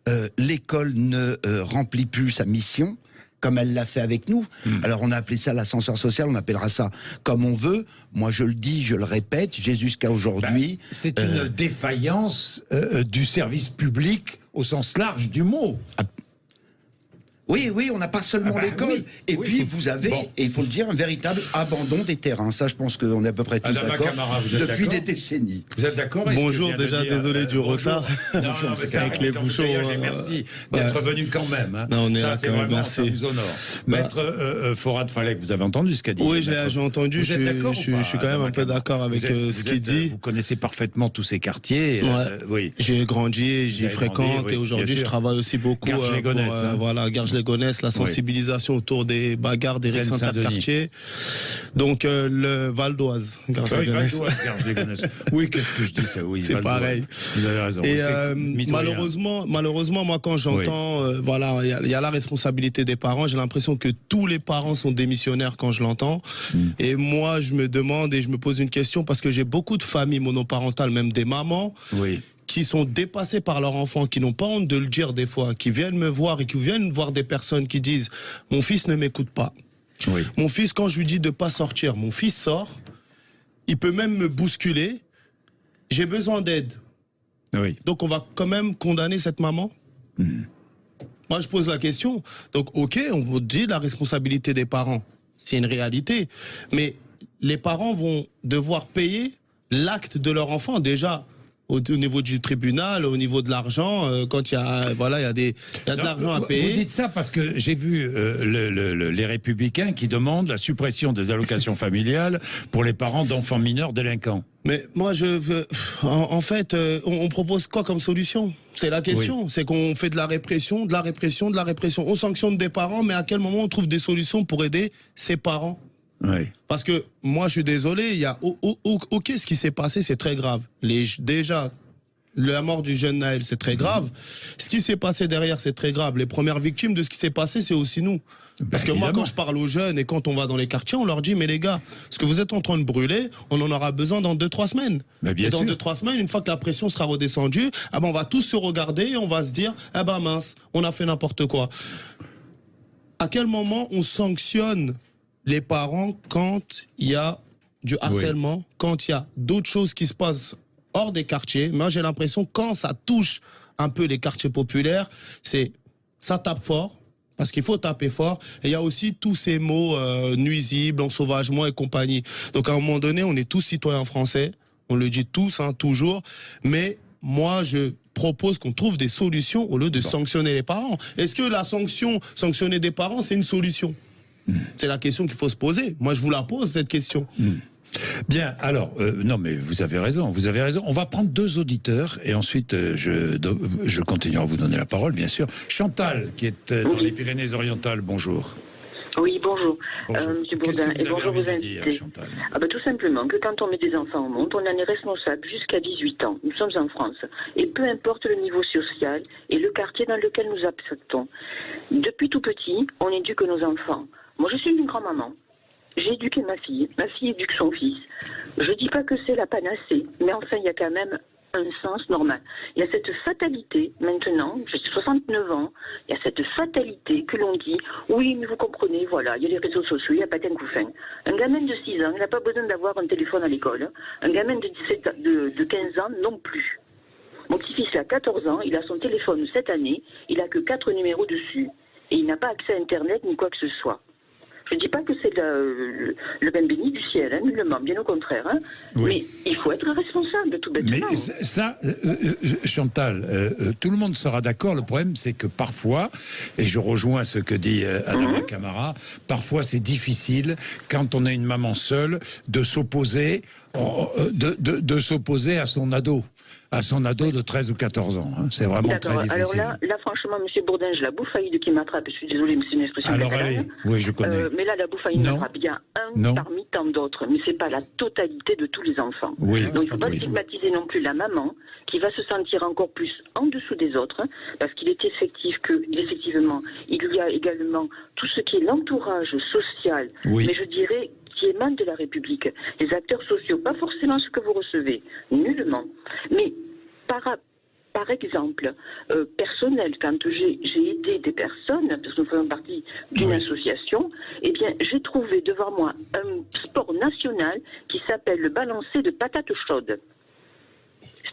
ne remplit plus sa mission comme elle l'a fait avec nous. Alors on a appelé ça l'ascenseur social, on appellera ça comme on veut. Moi je le dis, je le répète, j'ai jusqu'à aujourd'hui... c'est une défaillance du service public au sens large du mot. Oui, on n'a pas seulement l'école. Puis vous avez, et il faut le dire, un véritable abandon des terrains. Ça, je pense qu'on est à peu près tous d'accord depuis des décennies. Vous êtes d'accord? Bonjour, déjà désolé du retard. Non, c'est avec les bouchons. Merci d'être venu quand même. Hein. Non, on est ça, là quand même, merci. Ça vous honore. Maître Forad Falek, vous avez entendu ce qu'a dit? Oui, j'ai entendu. Je suis quand même un peu d'accord avec ce qu'il dit. Vous connaissez parfaitement tous ces quartiers. Oui. J'ai grandi, j'y fréquente et aujourd'hui je travaille aussi beaucoup. Garges-les-Gonesse. Voilà, Garges-les-Gonesse. les Gonesse, la sensibilisation autour des bagarres des rixes interquartiers. Donc le Val d'Oise, Garges-les-Gonesse. Oui, qu'est-ce que je dis ça? Oui, c'est pareil. Vous avez raison. Et malheureusement, moi quand j'entends, voilà, il y a la responsabilité des parents. J'ai l'impression que tous les parents sont démissionnaires quand je l'entends. Et moi, je me demande et je me pose une question parce que j'ai beaucoup de familles monoparentales, même des mamans. Qui sont dépassés par leur enfant, qui n'ont pas honte de le dire des fois, qui viennent me voir et qui viennent voir des personnes qui disent « Mon fils ne m'écoute pas. Mon fils, quand je lui dis de ne pas sortir, mon fils sort. Il peut même me bousculer. J'ai besoin d'aide. » Donc on va quand même condamner cette maman? Moi, je pose la question. Donc, ok, on vous dit la responsabilité des parents. C'est une réalité. Mais les parents vont devoir payer l'acte de leur enfant. Déjà, au niveau du tribunal, au niveau de l'argent, quand il y a, voilà, il y a de l'argent à payer. Vous dites ça parce que j'ai vu les Républicains qui demandent la suppression des allocations familiales pour les parents d'enfants mineurs délinquants. Mais moi, en fait, on propose quoi comme solution? C'est la question. C'est qu'on fait de la répression, de la répression, de la répression. On sanctionne des parents, mais à quel moment on trouve des solutions pour aider ces parents? Parce que moi, je suis désolé, il y a ok, ce qui s'est passé, c'est très grave. Déjà, la mort du jeune Naël, c'est très grave. Ce qui s'est passé derrière, c'est très grave. Les premières victimes de ce qui s'est passé, c'est aussi nous. Parce que moi, quand je parle aux jeunes et quand on va dans les quartiers, on leur dit, mais les gars, ce que vous êtes en train de brûler, on en aura besoin dans 2-3 semaines. Et dans 2-3 semaines, une fois que la pression sera redescendue, on va tous se regarder et on va se dire, ah ben mince, on a fait n'importe quoi. À quel moment on sanctionne les parents quand il y a du harcèlement, quand il y a d'autres choses qui se passent hors des quartiers? Moi, j'ai l'impression quand ça touche un peu les quartiers populaires, ça tape fort, parce qu'il faut taper fort. Et il y a aussi tous ces mots nuisibles, ensauvagement et compagnie. Donc à un moment donné, on est tous citoyens français, on le dit tous, toujours, mais moi, je propose qu'on trouve des solutions au lieu de sanctionner les parents. Est-ce que la sanctionner des parents, c'est une solution? C'est la question qu'il faut se poser. Moi, je vous la pose, cette question. Bien, alors, non, mais vous avez raison, vous avez raison. On va prendre 2 auditeurs et ensuite, je continuerai à vous donner la parole, bien sûr. Chantal, qui est dans les Pyrénées-Orientales, bonjour. Oui, bonjour. Monsieur Bourdin, et bonjour vos invités. Tout simplement que quand on met des enfants au monde, on en est responsable jusqu'à 18 ans. Nous sommes en France. Et peu importe le niveau social et le quartier dans lequel nous acceptons. Depuis tout petit, on éduque nos enfants. Moi, je suis une grand-maman. J'ai éduqué ma fille éduque son fils. Je dis pas que c'est la panacée, mais enfin, il y a quand même un sens normal. Il y a cette fatalité, maintenant, j'ai 69 ans, il y a cette fatalité que l'on dit, oui, mais vous comprenez, voilà, il y a les réseaux sociaux, il n'y a pas qu'un couffin. Un gamin de 6 ans, il n'a pas besoin d'avoir un téléphone à l'école. Un gamin de 15 ans, non plus. Mon petit-fils a 14 ans, il a son téléphone cette année, il n'a que 4 numéros dessus. Et il n'a pas accès à Internet ni quoi que ce soit. Je ne dis pas que c'est le pain béni du ciel, nullement, bien au contraire. Mais il faut être responsable, tout bêtement. Mais ça, Chantal, tout le monde sera d'accord. Le problème, c'est que parfois, et je rejoins ce que dit Adama Camara, parfois c'est difficile, quand on a une maman seule, de s'opposer à son ado. À son ado de 13 ou 14 ans. C'est vraiment très difficile. Alors là, franchement, M. Bourdin, j'ai la bouffaïde qui m'attrape. Je suis désolé, mais c'est une expression. Alors allez, oui, je connais. Mais là, la bouffaïde m'attrape. Il y a un parmi tant d'autres, mais c'est pas la totalité de tous les enfants. Donc il ne faut pas stigmatiser non plus la maman, qui va se sentir encore plus en dessous des autres, parce qu'il est effectivement, il y a également tout ce qui est l'entourage social, mais je dirais qui émane de la République. Les acteurs sociaux, pas forcément ce que vous recevez, nullement. Mais par exemple, personnel, quand j'ai aidé des personnes, parce que nous faisons partie d'une association, eh bien, j'ai trouvé devant moi un sport national qui s'appelle le balancer de patates chaudes.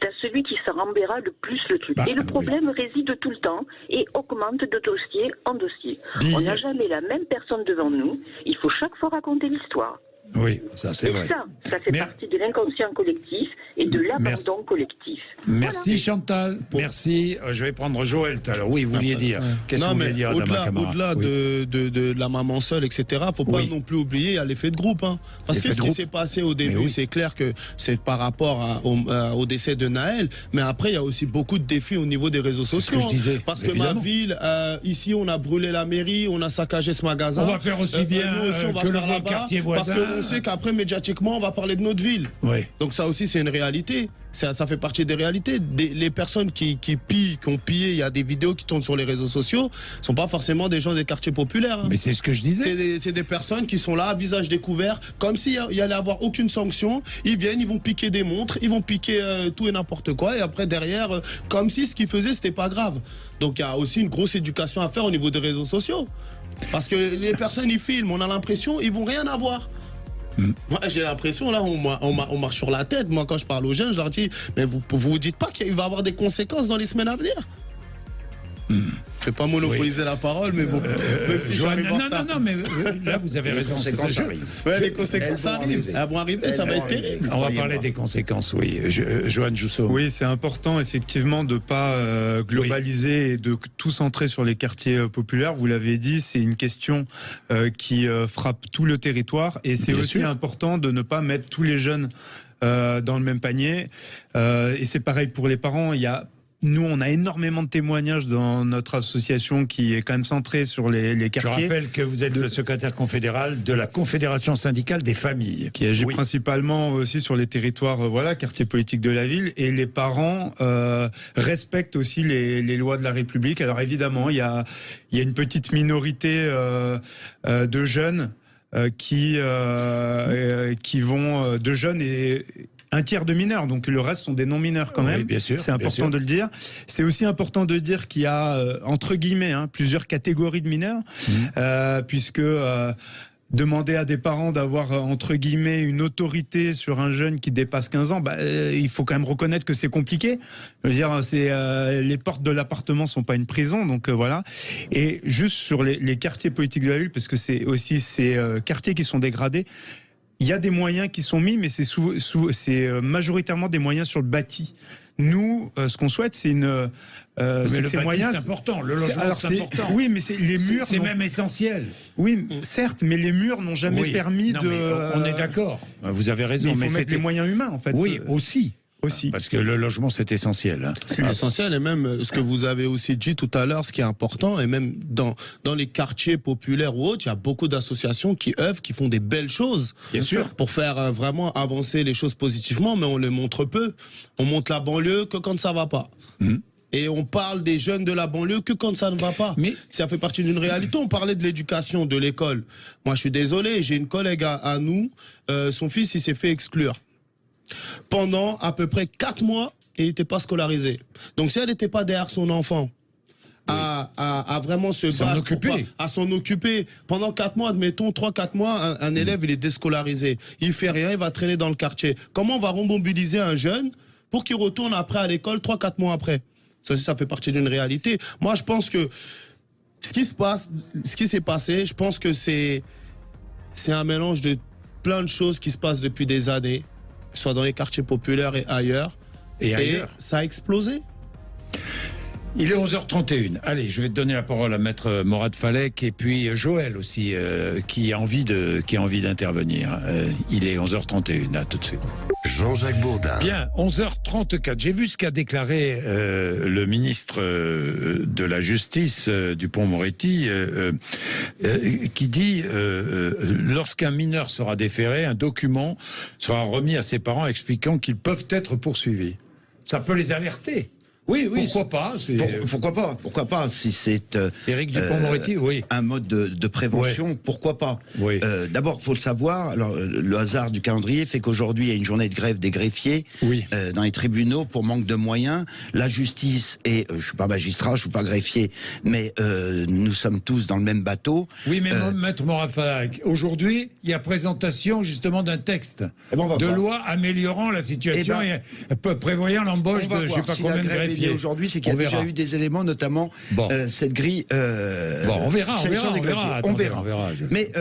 C'est à celui qui s'en rembera le plus le truc. Et le problème réside tout le temps et augmente de dossier en dossier. On n'a jamais la même personne devant nous. Il faut chaque fois raconter l'histoire. Oui, ça c'est vrai. Ça fait partie de l'inconscient collectif et de l'abandon collectif. Merci voilà. Chantal, merci. Je vais prendre Joël tout à l'heure. Oui, vous vouliez dire. Qu'est-ce que vous vouliez dire, au-delà de la maman seule, etc., il ne faut pas non plus oublier, il y a l'effet de groupe. Hein. Parce que ce qui s'est passé au début, c'est clair que c'est par rapport au décès de Naël, mais après, il y a aussi beaucoup de défis au niveau des réseaux sociaux. Ce que je disais, parce que ma ville, ici, on a brûlé la mairie, on a saccagé ce magasin. On va faire aussi bien que le quartier voisin. Parce qu'on sait qu'après, médiatiquement, on va parler de notre ville. Oui. Donc ça aussi, c'est une réalité. Ça fait partie des réalités. Les personnes qui pillent, qui ont pillé, il y a des vidéos qui tournent sur les réseaux sociaux, ne sont pas forcément des gens des quartiers populaires. Hein. Mais c'est ce que je disais. C'est des personnes qui sont là, à visage découvert, comme s'il y allait avoir aucune sanction. Ils viennent, ils vont piquer des montres, ils vont piquer tout et n'importe quoi. Et après, derrière, comme si ce qu'ils faisaient, c'était pas grave. Donc il y a aussi une grosse éducation à faire au niveau des réseaux sociaux. Parce que les personnes, ils filment, on a l'impression, ils vont rien avoir. Moi, j'ai l'impression, là, on marche sur la tête. Moi, quand je parle aux jeunes, je leur dis, mais vous dites pas qu'il va y avoir des conséquences dans les semaines à venir? Je ne vais pas monopoliser la parole, mais bon, même si j'arrive en retard. Non, mais là, vous avez raison. Les conséquences arrivent. Ouais, les conséquences arrivent. Elles vont arriver, ça va être terrible. On va parler des conséquences, oui. Johan Jousseau. Oui, c'est important, effectivement, de ne pas globaliser et de tout centrer sur les quartiers populaires. Vous l'avez dit, c'est une question qui frappe tout le territoire. Et c'est aussi important de ne pas mettre tous les jeunes dans le même panier. Et c'est pareil pour les parents. Nous, on a énormément de témoignages dans notre association qui est quand même centrée sur les quartiers. Je rappelle que vous êtes le secrétaire confédéral de la Confédération syndicale des familles. Qui agit principalement aussi sur les territoires, quartiers politiques de la ville. Et les parents respectent aussi les lois de la République. Alors évidemment, il y a une petite minorité de jeunes qui vont... de jeunes et... un tiers de mineurs, donc le reste sont des non-mineurs quand même. Oui, bien sûr. C'est important de le dire. C'est aussi important de dire qu'il y a, entre guillemets, plusieurs catégories de mineurs, puisque demander à des parents d'avoir, entre guillemets, une autorité sur un jeune qui dépasse 15 ans, il faut quand même reconnaître que c'est compliqué. Je veux dire, les portes de l'appartement sont pas une prison, donc voilà. Et juste sur les quartiers politiques de la ville, parce que c'est aussi ces quartiers qui sont dégradés, il y a des moyens qui sont mis, mais c'est majoritairement des moyens sur le bâti. Nous, ce qu'on souhaite, c'est mais le moyens, c'est important. Le logement, c'est important. Oui, mais les murs... C'est même essentiel. Oui, certes, mais les murs n'ont jamais permis de... On est d'accord. Vous avez raison. Mais il faut mettre les moyens humains, en fait. Oui, aussi. Parce que le logement, c'est essentiel. C'est essentiel, et même ce que vous avez aussi dit tout à l'heure, ce qui est important, et même dans les quartiers populaires ou autres, il y a beaucoup d'associations qui œuvrent, qui font des belles choses. Bien sûr. Pour faire vraiment avancer les choses positivement, mais on les montre peu. On montre la banlieue que quand ça va pas. Et on parle des jeunes de la banlieue que quand ça ne va pas. Mais ça fait partie d'une réalité. On parlait de l'éducation, de l'école. Moi, je suis désolé, j'ai une collègue à nous, son fils, il s'est fait exclure. Pendant à peu près 4 mois, il n'était pas scolarisé. Donc si elle n'était pas derrière son enfant, à vraiment se battre, à s'en occuper, pendant 4 mois, admettons 3-4 mois, un élève il est déscolarisé, il fait rien, il va traîner dans le quartier. Comment on va remobiliser un jeune pour qu'il retourne après à l'école 3-4 mois après? Ça fait partie d'une réalité. Moi je pense que ce qui s'est passé, je pense que c'est un mélange de plein de choses qui se passent depuis des années, soit dans les quartiers populaires et ailleurs. Et ça a explosé. Il est 11h31. Allez, je vais te donner la parole à Maître Morad Falek et puis Joël aussi, qui a envie d'intervenir. Il est 11h31, à tout de suite. Jean-Jacques Bourdin. Bien, 11h34. J'ai vu ce qu'a déclaré le ministre de la Justice, Dupond-Moretti, qui dit lorsqu'un mineur sera déféré, un document sera remis à ses parents expliquant qu'ils peuvent être poursuivis. Ça peut les alerter. Oui. Pourquoi pas? Pourquoi pas si c'est Éric Dupond-Moretti, un mode de prévention, pourquoi pas? D'abord, faut le savoir. Alors, le hasard du calendrier fait qu'aujourd'hui, il y a une journée de grève des greffiers dans les tribunaux pour manque de moyens. La justice et je suis pas magistrat, je suis pas greffier, mais nous sommes tous dans le même bateau. Oui, mais Maître Morad Falek, aujourd'hui, il y a présentation justement d'un texte de loi améliorant la situation et prévoyant l'embauche de je sais pas combien de greffiers. Aujourd'hui, c'est qu'il y a déjà eu des éléments, notamment cette grille. On verra. Mais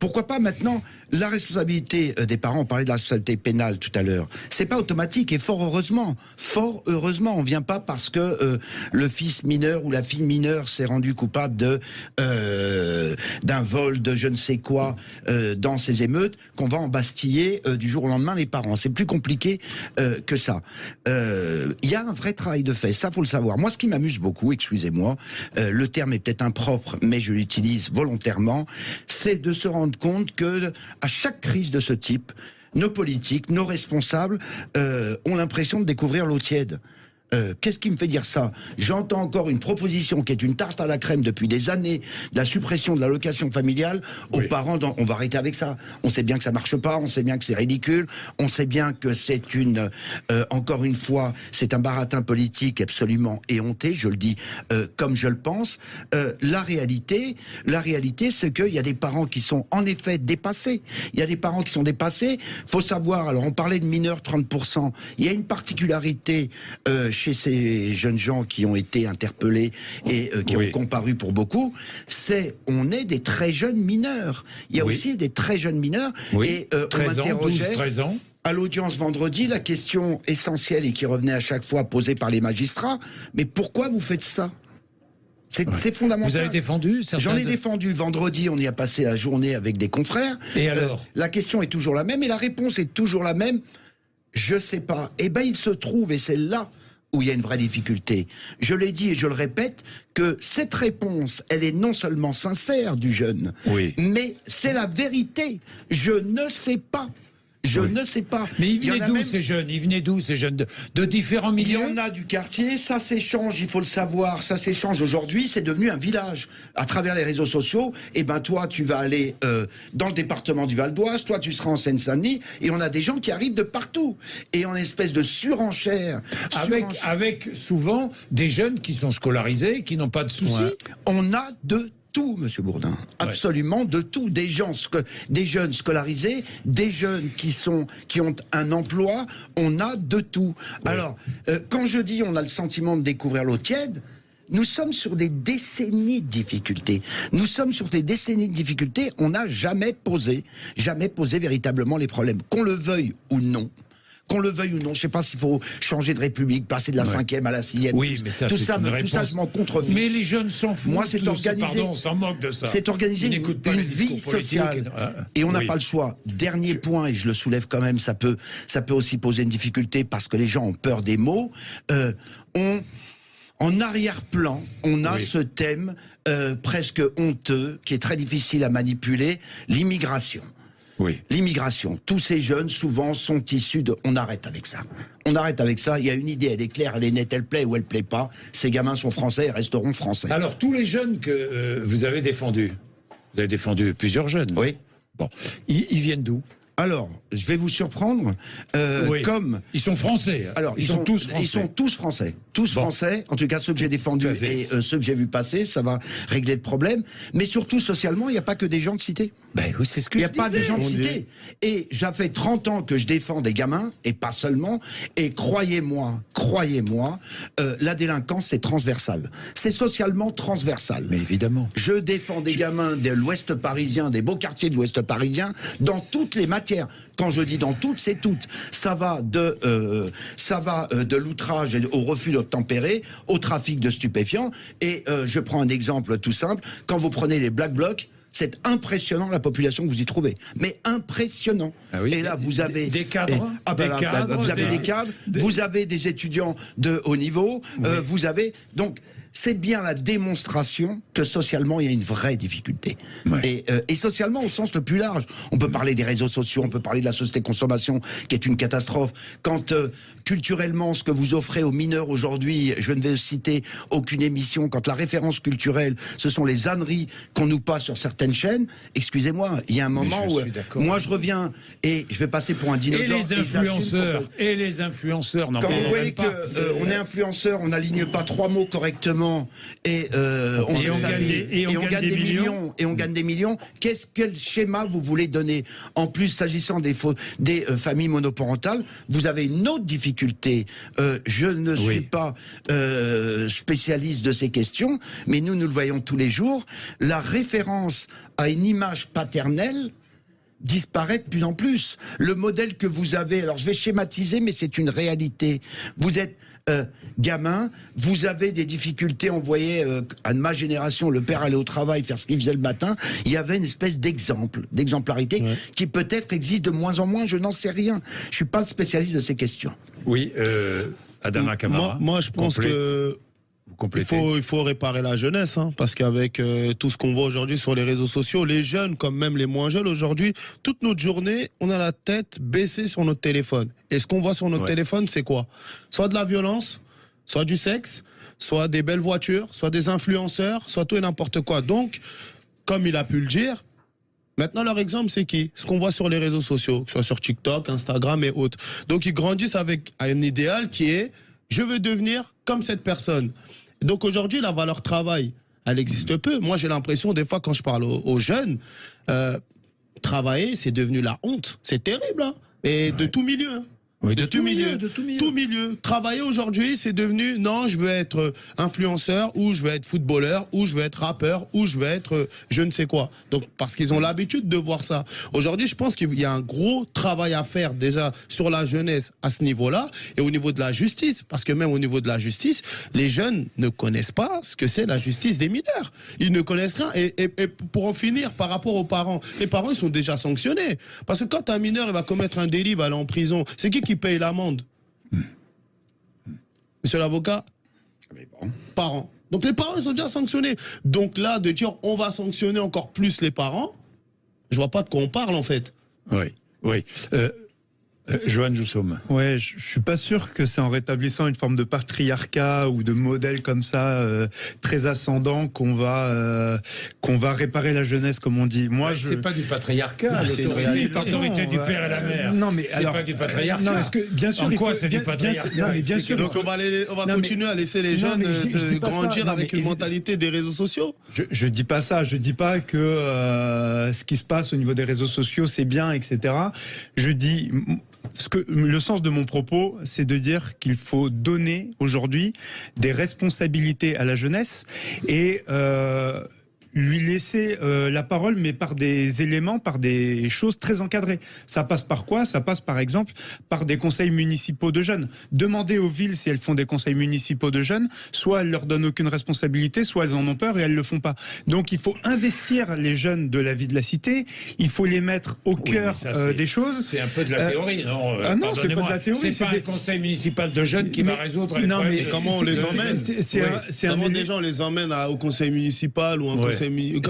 pourquoi pas maintenant la responsabilité des parents, on parlait de la responsabilité pénale tout à l'heure, c'est pas automatique et fort heureusement, on vient pas parce que le fils mineur ou la fille mineure s'est rendu coupable d'un vol de je ne sais quoi dans ces émeutes qu'on va embastiller du jour au lendemain les parents. C'est plus compliqué que ça. Il y a un vrai travail de fait, ça faut le savoir. Moi, ce qui m'amuse beaucoup, excusez-moi, le terme est peut-être impropre, mais je l'utilise volontairement, c'est de se rendre compte que à chaque crise de ce type, nos politiques, nos responsables ont l'impression de découvrir l'eau tiède. Qu'est-ce qui me fait dire ça? J'entends encore une proposition qui est une tarte à la crème depuis des années, de la suppression de l'allocation familiale aux parents. On va arrêter avec ça. On sait bien que ça marche pas, on sait bien que c'est ridicule, on sait bien que c'est encore une fois, c'est un baratin politique absolument éhonté, je le dis comme je le pense. La réalité, c'est qu'il y a des parents qui sont en effet dépassés. Il y a des parents qui sont dépassés. Faut savoir, alors on parlait de mineurs 30%, il y a une particularité chez ces jeunes gens qui ont été interpellés et qui ont comparu pour beaucoup, on est des très jeunes mineurs. Il y a aussi des très jeunes mineurs. Et on m'interrogeait 13 ans. À l'audience vendredi, la question essentielle et qui revenait à chaque fois posée par les magistrats, mais pourquoi vous faites ça? C'est fondamental. Vous avez défendu certains... J'en ai défendu. Vendredi, on y a passé la journée avec des confrères. Et alors la question est toujours la même et la réponse est toujours la même. Je sais pas. Eh bien, il se trouve, et c'est là où il y a une vraie difficulté. Je l'ai dit et je le répète, que cette réponse, elle est non seulement sincère du jeune, mais c'est la vérité. Je ne sais pas. Je ne sais pas. Mais ils venaient d'où ces jeunes? Ils venaient d'où ces jeunes? De différents milieux? Il y en a du quartier, ça s'échange, il faut le savoir, ça s'échange aujourd'hui, c'est devenu un village. À travers les réseaux sociaux, et ben toi tu vas aller dans le département du Val d'Oise, toi tu seras en Seine-Saint-Denis, et on a des gens qui arrivent de partout. Et en espèce de surenchère. Avec souvent des jeunes qui sont scolarisés, qui n'ont pas de soucis. On a de tout, Monsieur Bourdin, absolument de tout. Des jeunes scolarisés, des jeunes qui ont un emploi, on a de tout. Alors, quand je dis on a le sentiment de découvrir l'eau tiède, nous sommes sur des décennies de difficultés. On n'a jamais posé véritablement les problèmes, qu'on le veuille ou non. Qu'on le veuille ou non, je ne sais pas s'il faut changer de république, passer de la 5e à la 6e. Oui, mais ça, tout ça, je m'en contrefie. Mais les jeunes s'en foutent. Moi, c'est organisé. On s'en moque de ça. C'est organisé une vie sociale. Et on n'a pas le choix. Dernier point, et je le soulève quand même, ça peut aussi poser une difficulté parce que les gens ont peur des mots. En arrière-plan, on a ce thème presque honteux, qui est très difficile à manipuler, l'immigration. L'immigration. Tous ces jeunes, souvent, sont issus de... On arrête avec ça. Il y a une idée, elle est claire, elle est nette, elle plaît ou elle plaît pas. Ces gamins sont français et resteront français. Alors, tous les jeunes que vous avez défendus plusieurs jeunes. Oui. Bon. Ils viennent d'où? Alors, je vais vous surprendre. Comme ils sont français. Alors, ils sont tous français. Ils sont tous français. Français. En tout cas, ceux que j'ai défendus et ceux que j'ai vus passer, ça va régler le problème. Mais surtout, socialement, il n'y a pas que des gens de cité. Ben oui, c'est ce que il n'y a pas des gens de cité. Et ça fait 30 ans que je défends des gamins, et pas seulement. Et croyez-moi, la délinquance, c'est transversal. C'est socialement transversal. Mais évidemment. Je défends des gamins de l'Ouest parisien, des beaux quartiers de l'Ouest parisien, dans toutes les matières. Quand je dis dans toutes, c'est toutes. Ça va de l'outrage au refus d'obtempérer, au trafic de stupéfiants. Et je prends un exemple tout simple. Quand vous prenez les Black Blocs, c'est impressionnant la population que vous y trouvez. Mais impressionnant. Ah oui, et là, vous avez... Des cadres. Vous avez des cadres, vous avez des étudiants de haut niveau, vous avez... Donc, c'est bien la démonstration que socialement, il y a une vraie difficulté. Et socialement, au sens le plus large. On peut parler des réseaux sociaux, on peut parler de la société consommation, qui est une catastrophe. Quand culturellement, ce que vous offrez aux mineurs aujourd'hui, je ne vais citer aucune émission, quand la référence culturelle, ce sont les âneries qu'on nous passe sur certaines chaînes, excusez-moi, il y a un moment où moi je reviens et je vais passer pour un dinosaure. Et les influenceurs, quand vous voyez qu'on est influenceur, on n'aligne pas 3 mots correctement, effectivement, on gagne des millions. Et on gagne des millions. Quel schéma vous voulez donner? En plus, s'agissant des familles monoparentales, vous avez une autre difficulté. Je ne suis pas spécialiste de ces questions, mais nous le voyons tous les jours. La référence à une image paternelle disparaît de plus en plus. Le modèle que vous avez, alors je vais schématiser, mais c'est une réalité. Vous êtes gamin, vous avez des difficultés. On voyait à ma génération, le père allait au travail faire ce qu'il faisait le matin. Il y avait une espèce d'exemplarité qui peut-être existe de moins en moins. Je n'en sais rien. Je suis pas le spécialiste de ces questions. Oui, Adama Camara. Moi, je pense que il faut réparer la jeunesse, hein, parce qu'avec tout ce qu'on voit aujourd'hui sur les réseaux sociaux, les jeunes, comme même les moins jeunes aujourd'hui, toute notre journée, on a la tête baissée sur notre téléphone. Et ce qu'on voit sur notre téléphone, c'est quoi? Soit de la violence, soit du sexe, soit des belles voitures, soit des influenceurs, soit tout et n'importe quoi. Donc, comme il a pu le dire, maintenant leur exemple, c'est qui? Ce qu'on voit sur les réseaux sociaux, que ce soit sur TikTok, Instagram et autres. Donc, ils grandissent avec un idéal qui est « je veux devenir comme cette personne ». Donc aujourd'hui, la valeur travail, elle existe peu. Moi, j'ai l'impression, des fois, quand je parle aux jeunes, travailler, c'est devenu la honte. C'est terrible, hein. Et de tout milieu, hein. Oui, de tout milieu. Travailler aujourd'hui, c'est devenu, non, je veux être influenceur, ou je veux être footballeur, ou je veux être rappeur, ou je veux être je ne sais quoi. Donc, parce qu'ils ont l'habitude de voir ça. Aujourd'hui, je pense qu'il y a un gros travail à faire déjà sur la jeunesse à ce niveau-là, et au niveau de la justice. Parce que même au niveau de la justice, les jeunes ne connaissent pas ce que c'est la justice des mineurs. Ils ne connaissent rien. Et pour en finir, par rapport aux parents, les parents, ils sont déjà sanctionnés. Parce que quand un mineur il va commettre un délit, il va aller en prison, c'est qui paye l'amende? Monsieur l'avocat? Parents. Donc les parents, ils sont déjà sanctionnés. Donc là, de dire on va sanctionner encore plus les parents, je vois pas de quoi on parle en fait. Oui. Johan Joussoum. Ouais, je suis pas sûr que c'est en rétablissant une forme de patriarcat ou de modèle comme ça très ascendant qu'on va réparer la jeunesse, comme on dit. Moi, c'est pas du patriarcat. L'autorité du père et la mère. Non, mais c'est pas du patriarcat. Non, est-ce que bien sûr, c'est du patriarcat. Bien sûr. Donc on va continuer à laisser les jeunes grandir avec une mentalité des réseaux sociaux. Je dis pas ça. Je dis pas que ce qui se passe au niveau des réseaux sociaux c'est bien, etc. Je dis le sens de mon propos, c'est de dire qu'il faut donner aujourd'hui des responsabilités à la jeunesse et lui laisser la parole, mais par des éléments, par des choses très encadrées. Ça passe par quoi? Ça passe par exemple par des conseils municipaux de jeunes. Demandez aux villes si elles font des conseils municipaux de jeunes, soit elles leur donnent aucune responsabilité, soit elles en ont peur et elles le font pas. Donc il faut investir les jeunes de la vie de la cité, il faut les mettre au cœur des choses. C'est un peu de la théorie, non? Non, c'est pas de la théorie. C'est pas un conseil municipal de jeunes qui va résoudre les problèmes. Mais comment on les emmène? Comment des gens les emmènent au conseil municipal ou un conseil.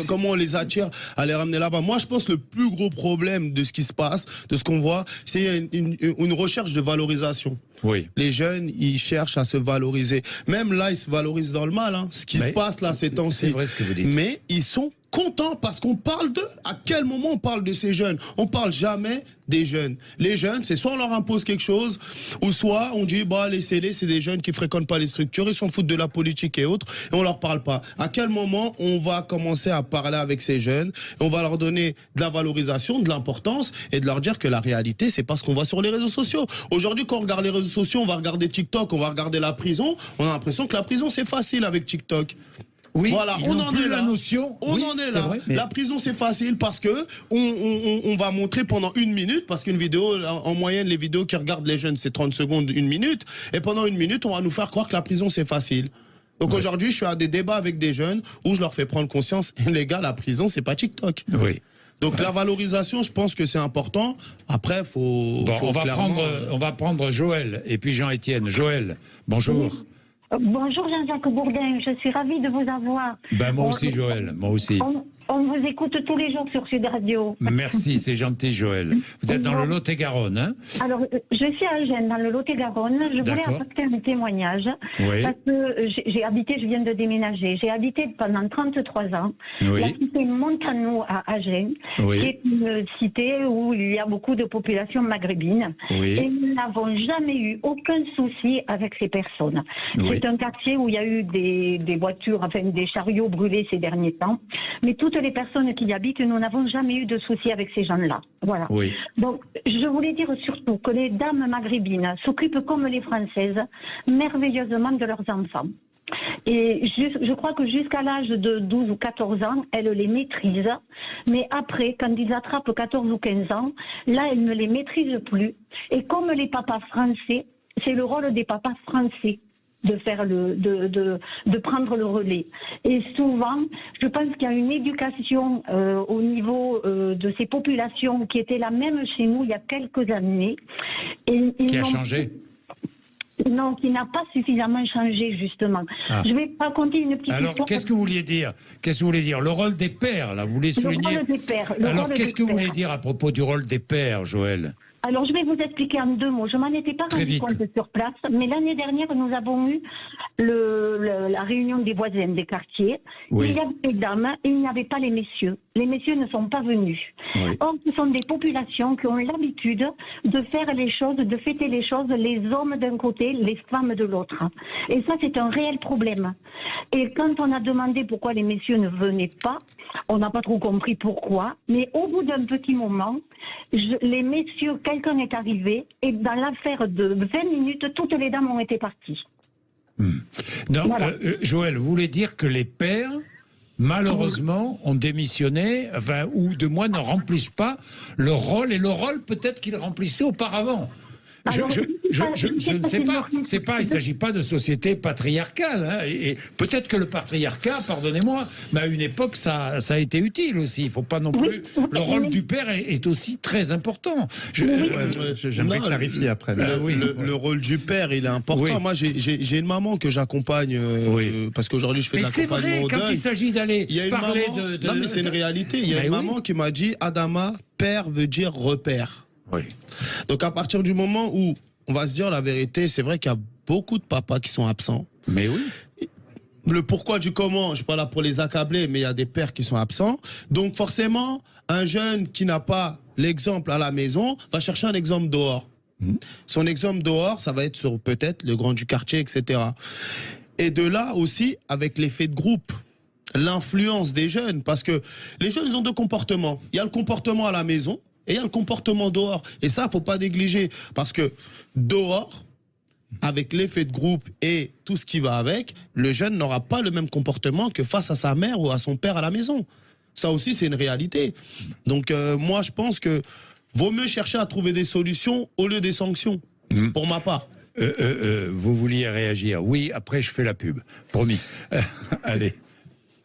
Comment on les attire à les ramener là-bas? Moi, je pense que le plus gros problème de ce qui se passe, de ce qu'on voit, c'est une recherche de valorisation. Oui. Les jeunes, ils cherchent à se valoriser. Même là, ils se valorisent dans le mal. Hein. Ce qui se passe là, ces temps-ci. C'est vrai ce que vous dites. Mais ils sont contents parce qu'on parle d'eux. À quel moment on parle de ces jeunes? On parle jamais des jeunes. Les jeunes, c'est soit on leur impose quelque chose, ou soit on dit, bah, laissez-les, c'est des jeunes qui fréquentent pas les structures, ils s'en foutent de la politique et autres, et on leur parle pas. À quel moment on va commencer à parler avec ces jeunes, et on va leur donner de la valorisation, de l'importance, et de leur dire que la réalité, c'est pas ce qu'on voit sur les réseaux sociaux. Aujourd'hui, quand on regarde les réseaux sociaux, on va regarder TikTok, on va regarder la prison, on a l'impression que la prison, c'est facile avec TikTok. Oui, voilà, on en est là. On en est là. Vrai, la prison, c'est facile parce que on va montrer pendant 1 minute, parce qu'une vidéo, en moyenne, les vidéos qui regardent les jeunes, c'est 30 secondes, 1 minute. Et pendant 1 minute, on va nous faire croire que la prison, c'est facile. Donc aujourd'hui, je suis à des débats avec des jeunes où je leur fais prendre conscience, les gars, la prison, c'est pas TikTok. Oui. Donc la valorisation, je pense que c'est important. Après, on va prendre Joël et puis Jean-Étienne. Joël, bonjour. Oui. Bonjour Jean-Jacques Bourdin, je suis ravie de vous avoir. Moi aussi Joël, moi aussi. On vous écoute tous les jours sur Sud Radio. Merci, c'est gentil Joël. Vous êtes dans le Lot-et-Garonne, hein? Alors, je Je suis à Agen, dans le Lot-et-Garonne. Je voulais apporter un témoignage. Oui. Parce que je viens de déménager. J'ai habité pendant 33 ans. Oui. La cité Montano à Agen, oui. qui est une cité où il y a beaucoup de population maghrébine. Oui. Et nous n'avons jamais eu aucun souci avec ces personnes. Oui. C'est un quartier où il y a eu des voitures, enfin des chariots brûlés ces derniers temps. Mais toutes les personnes qui y habitent, nous n'avons jamais eu de souci avec ces gens-là. Voilà. Oui. Donc, je voulais dire surtout que les dames maghrébines s'occupent comme les Françaises merveilleusement de leurs enfants. Et je crois que jusqu'à l'âge de 12 ou 14 ans, elles les maîtrisent. Mais après, quand ils attrapent 14 ou 15 ans, là, elles ne les maîtrisent plus. Et comme les papas français, c'est le rôle des papas français de faire de prendre le relais. Et souvent, je pense qu'il y a une éducation au niveau de ces populations qui était la même chez nous il y a quelques années. Et qui a changé ? Non, qui n'a pas suffisamment changé, justement. Ah. Je vais raconter une petite histoire. Alors, qu'est-ce que vous vouliez dire ? Le rôle des pères, là, vous voulez souligner ? Le rôle des pères. Alors, qu'est-ce que vous voulez dire à propos du rôle des pères, Joël ? Alors, je vais vous expliquer en 2 mots. Je m'en étais pas rendu compte sur place, mais l'année dernière, nous avons eu la réunion des voisins des quartiers. Oui. Il y avait les dames et il n'y avait pas les messieurs. Les messieurs ne sont pas venus. Oui. Or, ce sont des populations qui ont l'habitude de faire les choses, de fêter les choses, les hommes d'un côté, les femmes de l'autre. Et ça, c'est un réel problème. Et quand on a demandé pourquoi les messieurs ne venaient pas, on n'a pas trop compris pourquoi. Mais au bout d'un petit moment, les messieurs, quelqu'un est arrivé et dans l'affaire de 20 minutes, toutes les dames ont été parties. Non, voilà. Joël, vous voulez dire que les pères, malheureusement, ont démissionné, enfin, ou de moins ne remplissent pas leur rôle, et le rôle peut-être qu'ils remplissaient auparavant. Je ne sais pas. Il ne s'agit pas de société patriarcale. Hein, et peut-être que le patriarcat, pardonnez-moi, mais à une époque, ça a été utile aussi. Il ne faut pas non plus. Le rôle du père est aussi très important. J'aimerais clarifier après. Le rôle du père, il est important. Oui. Moi, j'ai une maman que j'accompagne parce qu'aujourd'hui, je fais de l'accompagnement au deuil. Quand il s'agit d'aller parler de... Non, mais c'est une réalité. Il y a une maman qui m'a dit, Adama, père veut dire repère. Oui. Donc à partir du moment où on va se dire la vérité, c'est vrai qu'il y a beaucoup de papas qui sont absents. Mais oui. Le pourquoi du comment, je ne suis pas là pour les accabler, mais il y a des pères qui sont absents. Donc forcément, un jeune qui n'a pas l'exemple à la maison va chercher un exemple dehors. Son exemple dehors, ça va être sur peut-être le grand du quartier, etc. Et de là aussi, avec l'effet de groupe, l'influence des jeunes, parce que les jeunes, ils ont 2 comportements. Il y a le comportement à la maison, et il y a le comportement dehors. Et ça, il ne faut pas négliger. Parce que dehors, avec l'effet de groupe et tout ce qui va avec, le jeune n'aura pas le même comportement que face à sa mère ou à son père à la maison. Ça aussi, c'est une réalité. Donc moi, je pense que vaut mieux chercher à trouver des solutions au lieu des sanctions, pour ma part. Vous vouliez réagir ? Oui, après je fais la pub. Promis. Allez.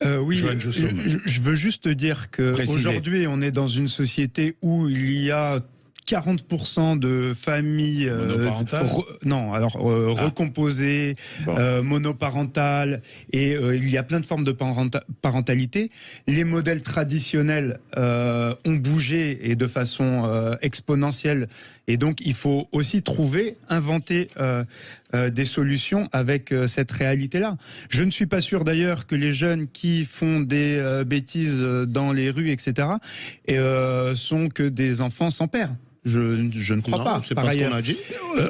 Oui, je veux juste dire qu'aujourd'hui, on est dans une société où il y a 40% de familles recomposées, monoparentales, et il y a plein de formes de parentalité. Les modèles traditionnels ont bougé et de façon exponentielle, et donc il faut aussi inventer des solutions avec cette réalité-là. Je ne suis pas sûr d'ailleurs que les jeunes qui font des bêtises dans les rues, etc., sont que des enfants sans père. Je ne crois pas. C'est pas ce qu'on a dit.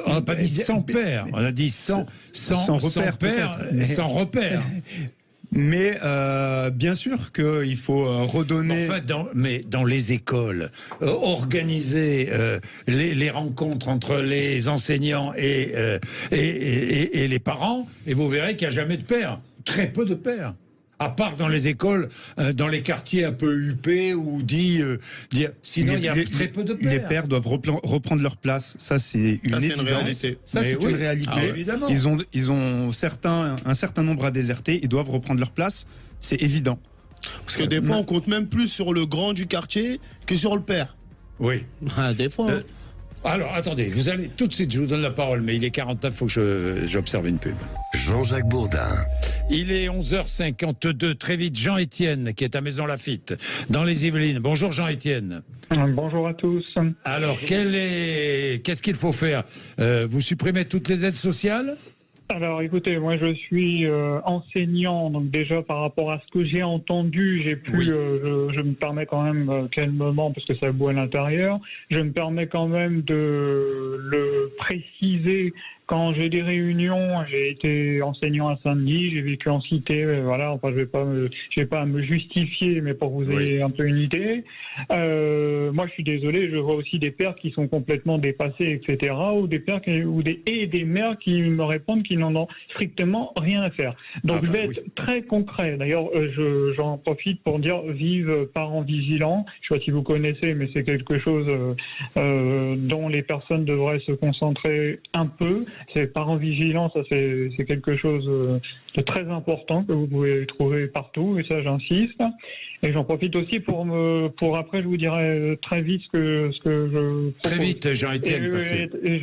On n'a pas dit sans père, on a dit sans repère, sans repère. Mais bien sûr qu'il faut redonner... En fait, dans les écoles, organiser les rencontres entre les enseignants et les parents, et vous verrez qu'il n'y a jamais de père. Très peu de pères. À part dans les écoles, dans les quartiers un peu huppés, ou sinon il y a très peu de pères. Les pères doivent reprendre leur place, ça c'est une réalité. Ça c'est une réalité. Évidemment. Ils ont un certain nombre à déserter, ils doivent reprendre leur place, c'est évident. Parce que des fois on compte même plus sur le grand du quartier que sur le père. Oui. Des fois. Alors, attendez, vous allez tout de suite, je vous donne la parole, mais il est 49, il faut que j'observe une pub. Jean-Jacques Bourdin. Il est 11h52, très vite, Jean-Étienne, qui est à Maison Lafitte, dans les Yvelines. Bonjour Jean-Étienne. Bonjour à tous. Alors, qu'est-ce qu'il faut faire? Vous supprimez toutes les aides sociales? Alors écoutez, moi je suis enseignant, donc déjà par rapport à ce que j'ai entendu, j'ai pu, je me permets quand même calmement, parce que ça boue à l'intérieur, je me permets quand même de le préciser. Quand j'ai des réunions, j'ai été enseignant à Saint-Denis, j'ai vécu en cité, voilà, enfin je vais pas à me justifier, mais pour que vous ayez un peu une idée. Moi je suis désolé, je vois aussi des pères qui sont complètement dépassés, etc., ou des pères et des mères qui me répondent qu'ils n'en ont strictement rien à faire. Donc je vais être très concret. D'ailleurs, j'en profite pour dire vive parents vigilants. Je ne sais pas si vous connaissez, mais c'est quelque chose dont les personnes devraient se concentrer un peu. C'est parents vigilants, ça c'est quelque chose de très important que vous pouvez trouver partout, et ça j'insiste. Et j'en profite aussi pour après je vous dirai très vite ce que je propose. Très vite, Jean-Étienne. Et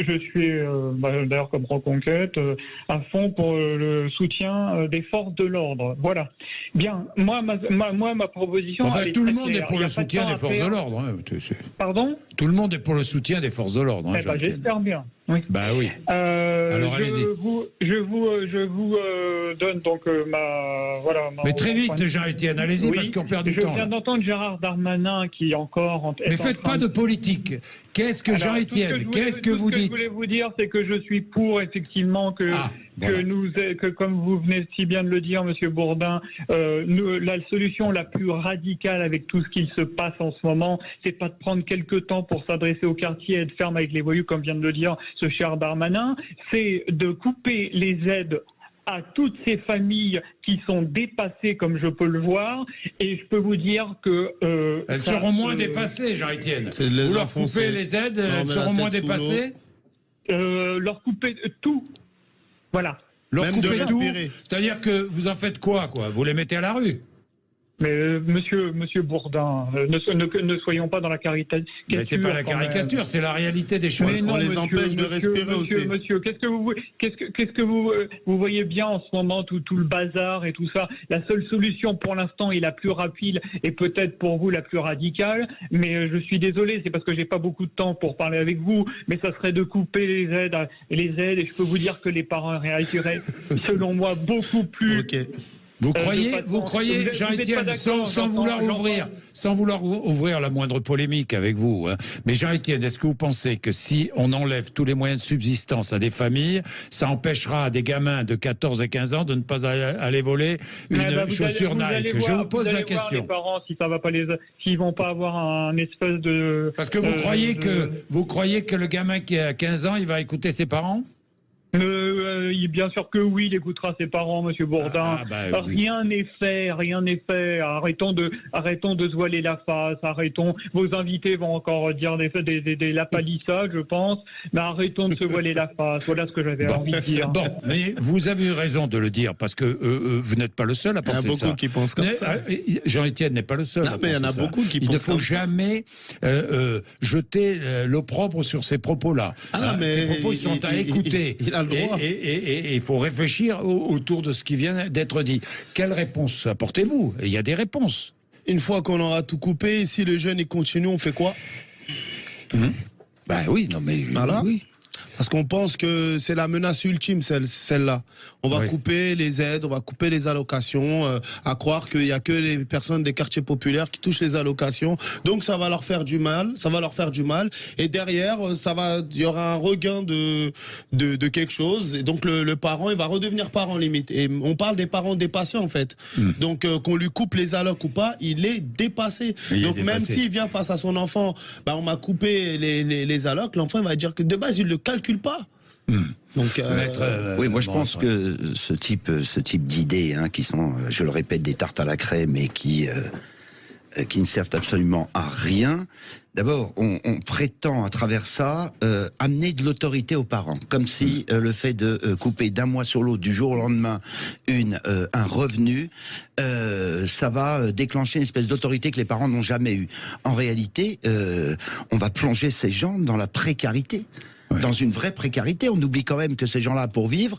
je suis d'ailleurs comme Reconquête à fond pour le soutien des forces de l'ordre. Voilà. Bien. Moi ma proposition. Enfin, tout le monde est pour le soutien des forces de l'ordre. Hein. Pardon ? Tout le monde est pour le soutien des forces de l'ordre. Hein, j'espère bien. Oui. Bah oui. Alors allez-y. Je vous donne donc voilà. Mais très vite, Jean-Étienne, allez-y, parce qu'on perd du temps. Je viens d'entendre Gérard Darmanin qui encore. Mais faites pas de politique. Qu'est-ce que Jean-Étienne, qu'est-ce que vous dites? Ce que je voulais vous dire, c'est que je suis pour effectivement que comme vous venez si bien de le dire, Monsieur Bourdin, la solution la plus radicale avec tout ce qu'il se passe en ce moment, c'est pas de prendre quelques temps pour s'adresser au quartier et être ferme avec les voyous, comme vient de le dire ce cher Darmanin, c'est de couper les aides à toutes ces familles qui sont dépassées, comme je peux le voir, et je peux vous dire que... elles seront moins dépassées, Jean-Étienne. Vous leur coupez les aides, elles seront moins dépassées? Leur couper tout. Voilà. Leur couper tout, c'est-à-dire que vous en faites quoi? Vous les mettez à la rue? Mais monsieur Bourdin, ne soyons pas dans la caricature. Mais c'est pas la caricature, c'est la réalité des choses. On les empêche de respirer aussi. Monsieur, qu'est-ce que vous voyez bien en ce moment tout le bazar et tout ça? La seule solution pour l'instant est la plus rapide et peut-être pour vous la plus radicale. Mais je suis désolé, c'est parce que j'ai pas beaucoup de temps pour parler avec vous. Mais ça serait de couper les aides et je peux vous dire que les parents réagiraient, selon moi, beaucoup plus. Vous croyez, Jean-Étienne, sans vouloir ouvrir la moindre polémique avec vous, hein, mais Jean-Étienne, est-ce que vous pensez que si on enlève tous les moyens de subsistance à des familles, ça empêchera des gamins de 14 et 15 ans de ne pas aller voler une chaussure Nike? Je vous pose la question. Les parents, si ça va pas s'ils vont pas avoir un espèce de... Parce que vous croyez que le gamin qui a 15 ans, il va écouter ses parents? Bien sûr que oui, il écoutera ses parents, Monsieur Bourdin. Rien n'est fait. Arrêtons de se voiler la face. Vos invités vont encore dire des lapalissades, je pense. Mais arrêtons de se voiler la face. Voilà ce que j'avais envie de dire. Bon, mais vous avez eu raison de le dire parce que vous n'êtes pas le seul à penser ça. Il y a beaucoup qui pensent comme ça. Jean-Étienne n'est pas le seul. Non, mais il y en a beaucoup qui pensent. Il ne faut jamais jeter l'opprobre sur ces propos-là. Ces propos, ils sont à écouter. Et il faut réfléchir autour de ce qui vient d'être dit. Quelle réponse apportez-vous? Il y a des réponses. Une fois qu'on aura tout coupé, si le jeune il continue, on fait quoi? Oui, non mais voilà. Oui. Parce qu'on pense que c'est la menace ultime, celle-là. On va couper les aides, on va couper les allocations, à croire qu'il n'y a que les personnes des quartiers populaires qui touchent les allocations. Donc ça va leur faire du mal, Et derrière, il y aura un regain de quelque chose. Et donc le parent, il va redevenir parent limite. Et on parle des parents dépassés en fait. Donc qu'on lui coupe les allocs ou pas, il est dépassé. Même s'il vient face à son enfant, on m'a coupé les allocs, l'enfant va dire que de base il le calcule pas. Donc, oui, moi je pense que ce type d'idées, qui sont, je le répète, des tartes à la crème et qui qui ne servent absolument à rien. D'abord, on prétend à travers ça amener de l'autorité aux parents, comme si le fait de couper d'un mois sur l'autre, du jour au lendemain, un revenu, ça va déclencher une espèce d'autorité que les parents n'ont jamais eue. En réalité, on va plonger ces gens dans la précarité. Ouais. Dans une vraie précarité. On oublie quand même que ces gens-là, pour vivre,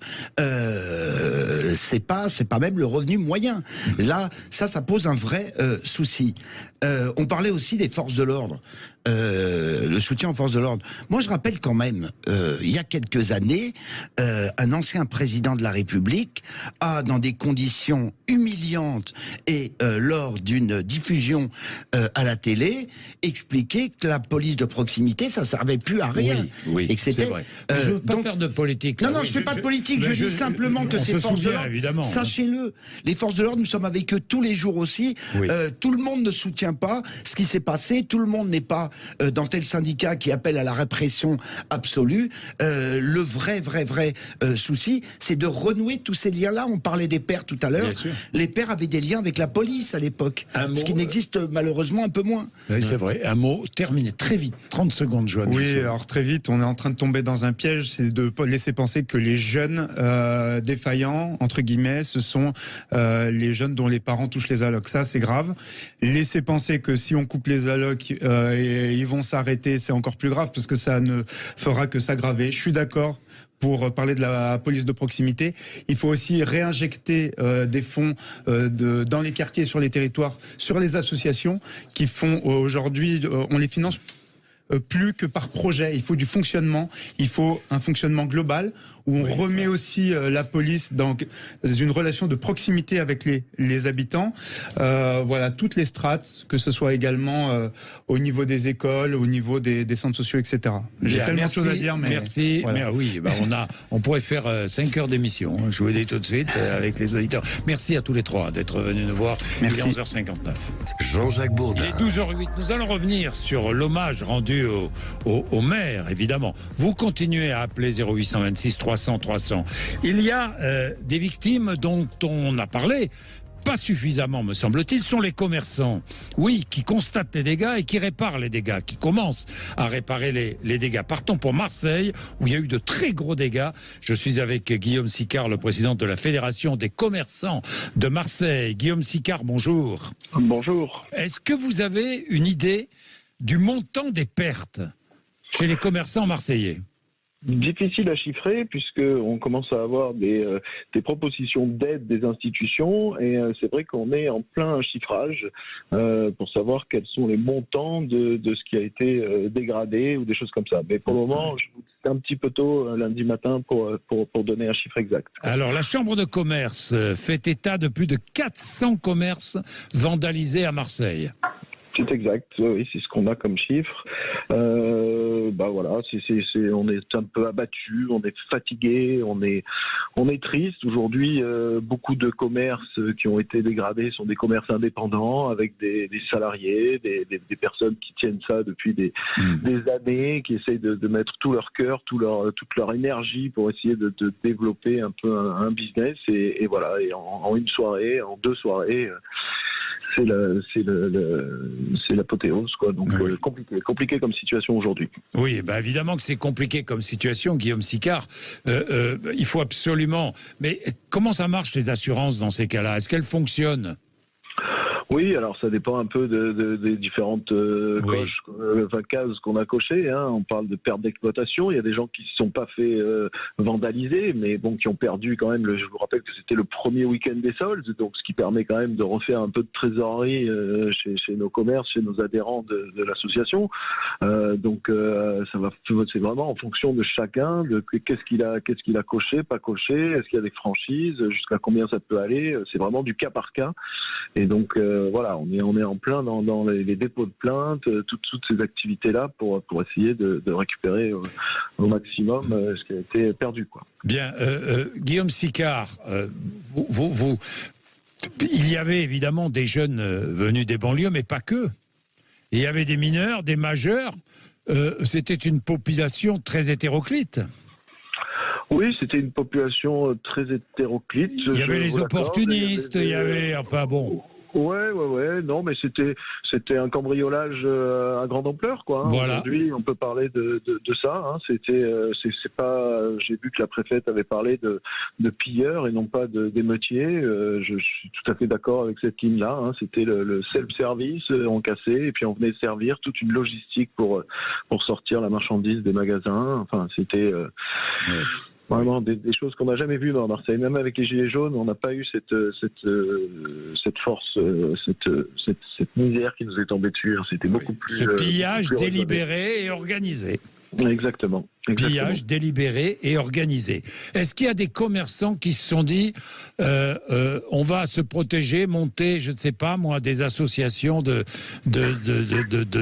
c'est pas même le revenu moyen. Là, ça pose un vrai souci. On parlait aussi des forces de l'ordre. Le soutien aux forces de l'ordre. Moi, je rappelle quand même, il y a quelques années, un ancien président de la République a, dans des conditions humiliantes et lors d'une diffusion à la télé, expliqué que la police de proximité, ça servait plus à rien. Oui, et que c'était. Je ne veux pas faire de politique. Non, je ne fais pas de politique. Je dis simplement que ces forces de l'ordre, sachez-le, les forces de l'ordre, nous sommes avec eux tous les jours aussi. Oui. Tout le monde ne soutient pas ce qui s'est passé. Tout le monde n'est pas dans tel syndicat qui appelle à la répression absolue. Le vrai souci, c'est de renouer tous ces liens-là. On parlait des pères tout à l'heure. Les pères avaient des liens avec la police à l'époque, ce qui n'existe malheureusement un peu moins. Oui, c'est vrai. Un mot terminé très vite, 30 secondes, Joanne. Oui, alors très vite, on est en train de tomber dans un piège, c'est de laisser penser que les jeunes défaillants, entre guillemets, ce sont les jeunes dont les parents touchent les allocs. Ça, c'est grave. Laisser penser que si on coupe les allocs, ils vont s'arrêter, c'est encore plus grave parce que ça ne fera que s'aggraver. Je suis d'accord. Pour parler de la police de proximité, il faut aussi réinjecter des fonds dans les quartiers, sur les territoires, sur les associations qui font aujourd'hui, on les finance plus que par projet. Il faut du fonctionnement, il faut un fonctionnement global où on remet aussi la police dans une relation de proximité avec les habitants. Voilà, toutes les strates, que ce soit également au niveau des écoles, au niveau des centres sociaux, etc. J'ai tellement de choses à dire, mais... Merci, voilà. Mais oui, on pourrait faire 5 heures d'émission, je vous le dis tout de suite, avec les auditeurs. Merci à tous les trois d'être venus nous voir. Merci. Il est 11h59. Jean-Jacques Bourdin. Il est 12h08, nous allons revenir sur l'hommage rendu au maire, évidemment. Vous continuez à appeler 0826 300. Il y a des victimes dont on a parlé, pas suffisamment me semble-t-il, sont les commerçants. Oui, qui constatent les dégâts et qui réparent les dégâts, qui commencent à réparer les dégâts. Partons pour Marseille, où il y a eu de très gros dégâts. Je suis avec Guillaume Sicard, le président de la Fédération des commerçants de Marseille. Guillaume Sicard, bonjour. Bonjour. Est-ce que vous avez une idée du montant des pertes chez les commerçants marseillais? Difficile à chiffrer puisqu'on commence à avoir des propositions d'aide des institutions et c'est vrai qu'on est en plein chiffrage pour savoir quels sont les montants de ce qui a été dégradé ou des choses comme ça. Mais pour le moment, c'est un petit peu tôt lundi matin pour donner un chiffre exact. Alors la Chambre de commerce fait état de plus de 400 commerces vandalisés à Marseille. C'est exact, oui, c'est ce qu'on a comme chiffre. Voilà, on est un peu abattu, on est fatigué, on est triste. Aujourd'hui, beaucoup de commerces qui ont été dégradés sont des commerces indépendants avec des salariés, des personnes qui tiennent ça depuis des années, qui essayent de mettre tout leur cœur, toute leur énergie pour essayer de développer un peu un business. Et voilà, et en une soirée, en 2 soirées. C'est l'apothéose, quoi. Donc oui. Compliqué comme situation aujourd'hui. Oui, évidemment que c'est compliqué comme situation, Guillaume Sicard. Il faut absolument. Mais comment ça marche les assurances dans ces cas-là? Est-ce qu'elles fonctionnent? Oui, alors ça dépend un peu des différentes cases qu'on a cochées. Hein. On parle de perte d'exploitation. Il y a des gens qui ne se sont pas fait vandaliser, mais bon, qui ont perdu quand même. Je vous rappelle que c'était le premier week-end des soldes, donc ce qui permet quand même de refaire un peu de trésorerie chez nos commerces, chez nos adhérents de l'association. C'est vraiment en fonction de chacun, de qu'est-ce qu'il a coché, pas coché, est-ce qu'il y a des franchises, jusqu'à combien ça peut aller. C'est vraiment du cas par cas. Et donc voilà, on est en plein dans les dépôts de plainte, toutes ces activités-là pour essayer de récupérer au maximum ce qui a été perdu, quoi. Bien, Guillaume Sicard, il y avait évidemment des jeunes venus des banlieues, mais pas que. Il y avait des mineurs, des majeurs. C'était une population très hétéroclite. Oui, c'était une population très hétéroclite. Il y avait les opportunistes, il y avait... Enfin bon... Ouais. Non, mais c'était un cambriolage à grande ampleur, quoi. Voilà. Aujourd'hui, on peut parler de ça. Hein. C'est pas. J'ai vu que la préfète avait parlé de pilleurs et non pas d'émeutiers. Je suis tout à fait d'accord avec cette ligne-là. Hein. C'était le self-service, on cassait et puis on venait servir toute une logistique pour sortir la marchandise des magasins. Enfin, c'était. Vraiment des choses qu'on n'a jamais vues dans Marseille. Même avec les Gilets jaunes, on n'a pas eu cette force, cette misère qui nous est tombée dessus. C'était beaucoup plus... Ce pillage délibéré et organisé. Exactement. Pillage délibéré et organisé. Est-ce qu'il y a des commerçants qui se sont dit on va se protéger, monter, je ne sais pas moi, des associations de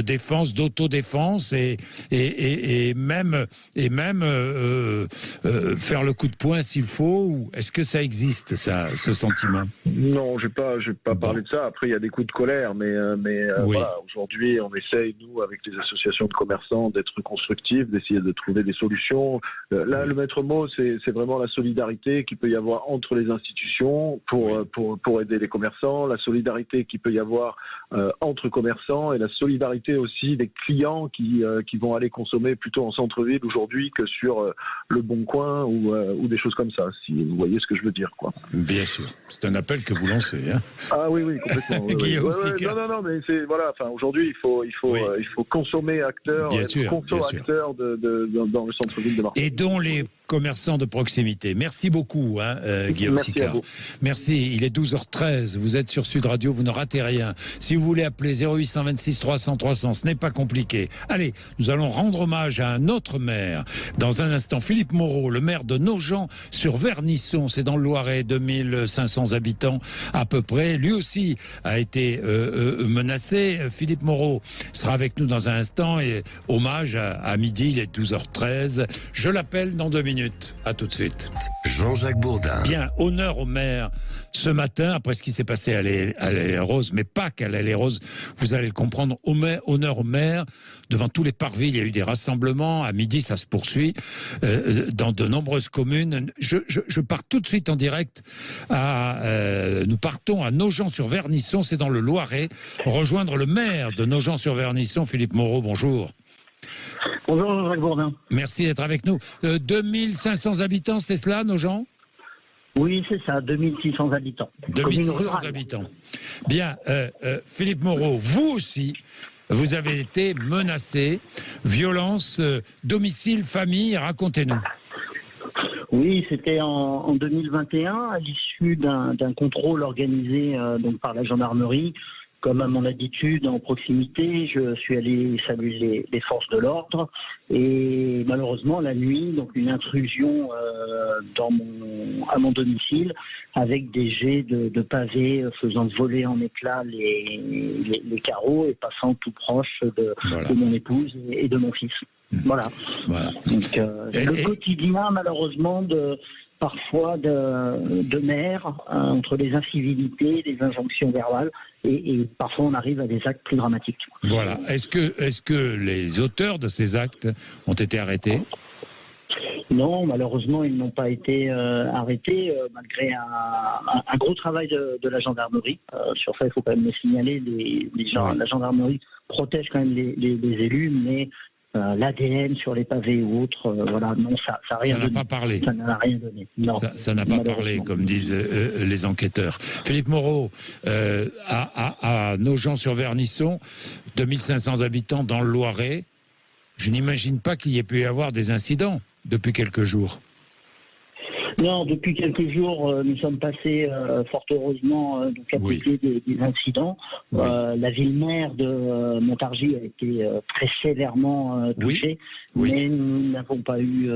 défense, d'autodéfense et même faire le coup de poing s'il faut, ou est-ce que ça existe, ce sentiment? Non, j'ai pas parlé de ça. Après, il y a des coups de colère, mais voilà, aujourd'hui, on essaye, nous, avec les associations de commerçants, d'être constructifs, d'essayer de trouver des solutions. Là, le maître mot, c'est vraiment la solidarité qu'il peut y avoir entre les institutions pour aider les commerçants, la solidarité qu'il peut y avoir entre commerçants et la solidarité aussi des clients qui vont aller consommer plutôt en centre-ville aujourd'hui que sur le Bon Coin ou des choses comme ça, si vous voyez ce que je veux dire, quoi. Bien sûr. C'est un appel que vous lancez, hein. Ah oui, complètement. Guillaume Sica. Non, mais c'est voilà. Enfin, aujourd'hui, il faut consommer acteur, acteur dans le centre-ville de Marseille. Et dont les commerçants de proximité. Merci beaucoup, Guillaume Sica. Merci. Il est 12h13. Vous êtes sur Sud Radio. Vous ne ratez rien. Si vous voulez appeler 0826 300 300, ce n'est pas compliqué. Allez, nous allons rendre hommage à un autre maire. Dans un instant, Philippe Moreau, le maire de Nogent-sur-Vernisson. C'est dans le Loiret, 2500 habitants à peu près. Lui aussi a été menacé. Philippe Moreau sera avec nous dans un instant. Et hommage à midi, il est 12h13. Je l'appelle dans 2 minutes. À tout de suite. Jean-Jacques Bourdin. Bien, honneur au maire ce matin, après ce qui s'est passé à l'Allée Rose, mais pas qu'à l'Allée Rose, vous allez le comprendre, honneur au maire. Devant tous les parvis, il y a eu des rassemblements. À midi, ça se poursuit dans de nombreuses communes. Je pars tout de suite en direct. Nous partons à Nogent-sur-Vernisson, c'est dans le Loiret, rejoindre le maire de Nogent-sur-Vernisson, Philippe Moreau. Bonjour. Bonjour Jean-Jacques Bourdin. Merci d'être avec nous. 2500 habitants, c'est cela, Nogent ? Oui, c'est ça, 2600 habitants. 2600 habitants. Bien, Philippe Moreau, vous aussi, vous avez été menacé. Violence, domicile, famille, racontez-nous. Oui, c'était en 2021, à l'issue d'un contrôle organisé donc par la gendarmerie. Comme à mon habitude, en proximité, je suis allé saluer les forces de l'ordre et malheureusement la nuit, donc une intrusion à mon domicile avec des jets de pavés faisant voler en éclats les carreaux et passant tout proche de mon épouse et de mon fils. Voilà. Donc le quotidien malheureusement parfois de maires entre les incivilités, les injonctions verbales et parfois on arrive à des actes plus dramatiques. Voilà. Est-ce que les auteurs de ces actes ont été arrêtés ? Non, malheureusement, ils n'ont pas été arrêtés, malgré un gros travail de la gendarmerie. Sur ça, il faut quand même le signaler. La gendarmerie protège quand même les élus, mais l'ADN sur les pavés ou autres, non, ça n'a rien donné. Ça n'a pas parlé. Ça n'a rien donné. Non. Ça n'a pas parlé, comme disent les enquêteurs. Philippe Moreau, à Nogent-sur-Vernisson, 2500 habitants dans le Loiret, je n'imagine pas qu'il y ait pu y avoir des incidents depuis quelques jours. Non, depuis quelques jours, nous sommes passés fort heureusement à côté des incidents. La ville-maire de Montargis a été très sévèrement touchée, mais nous n'avons pas eu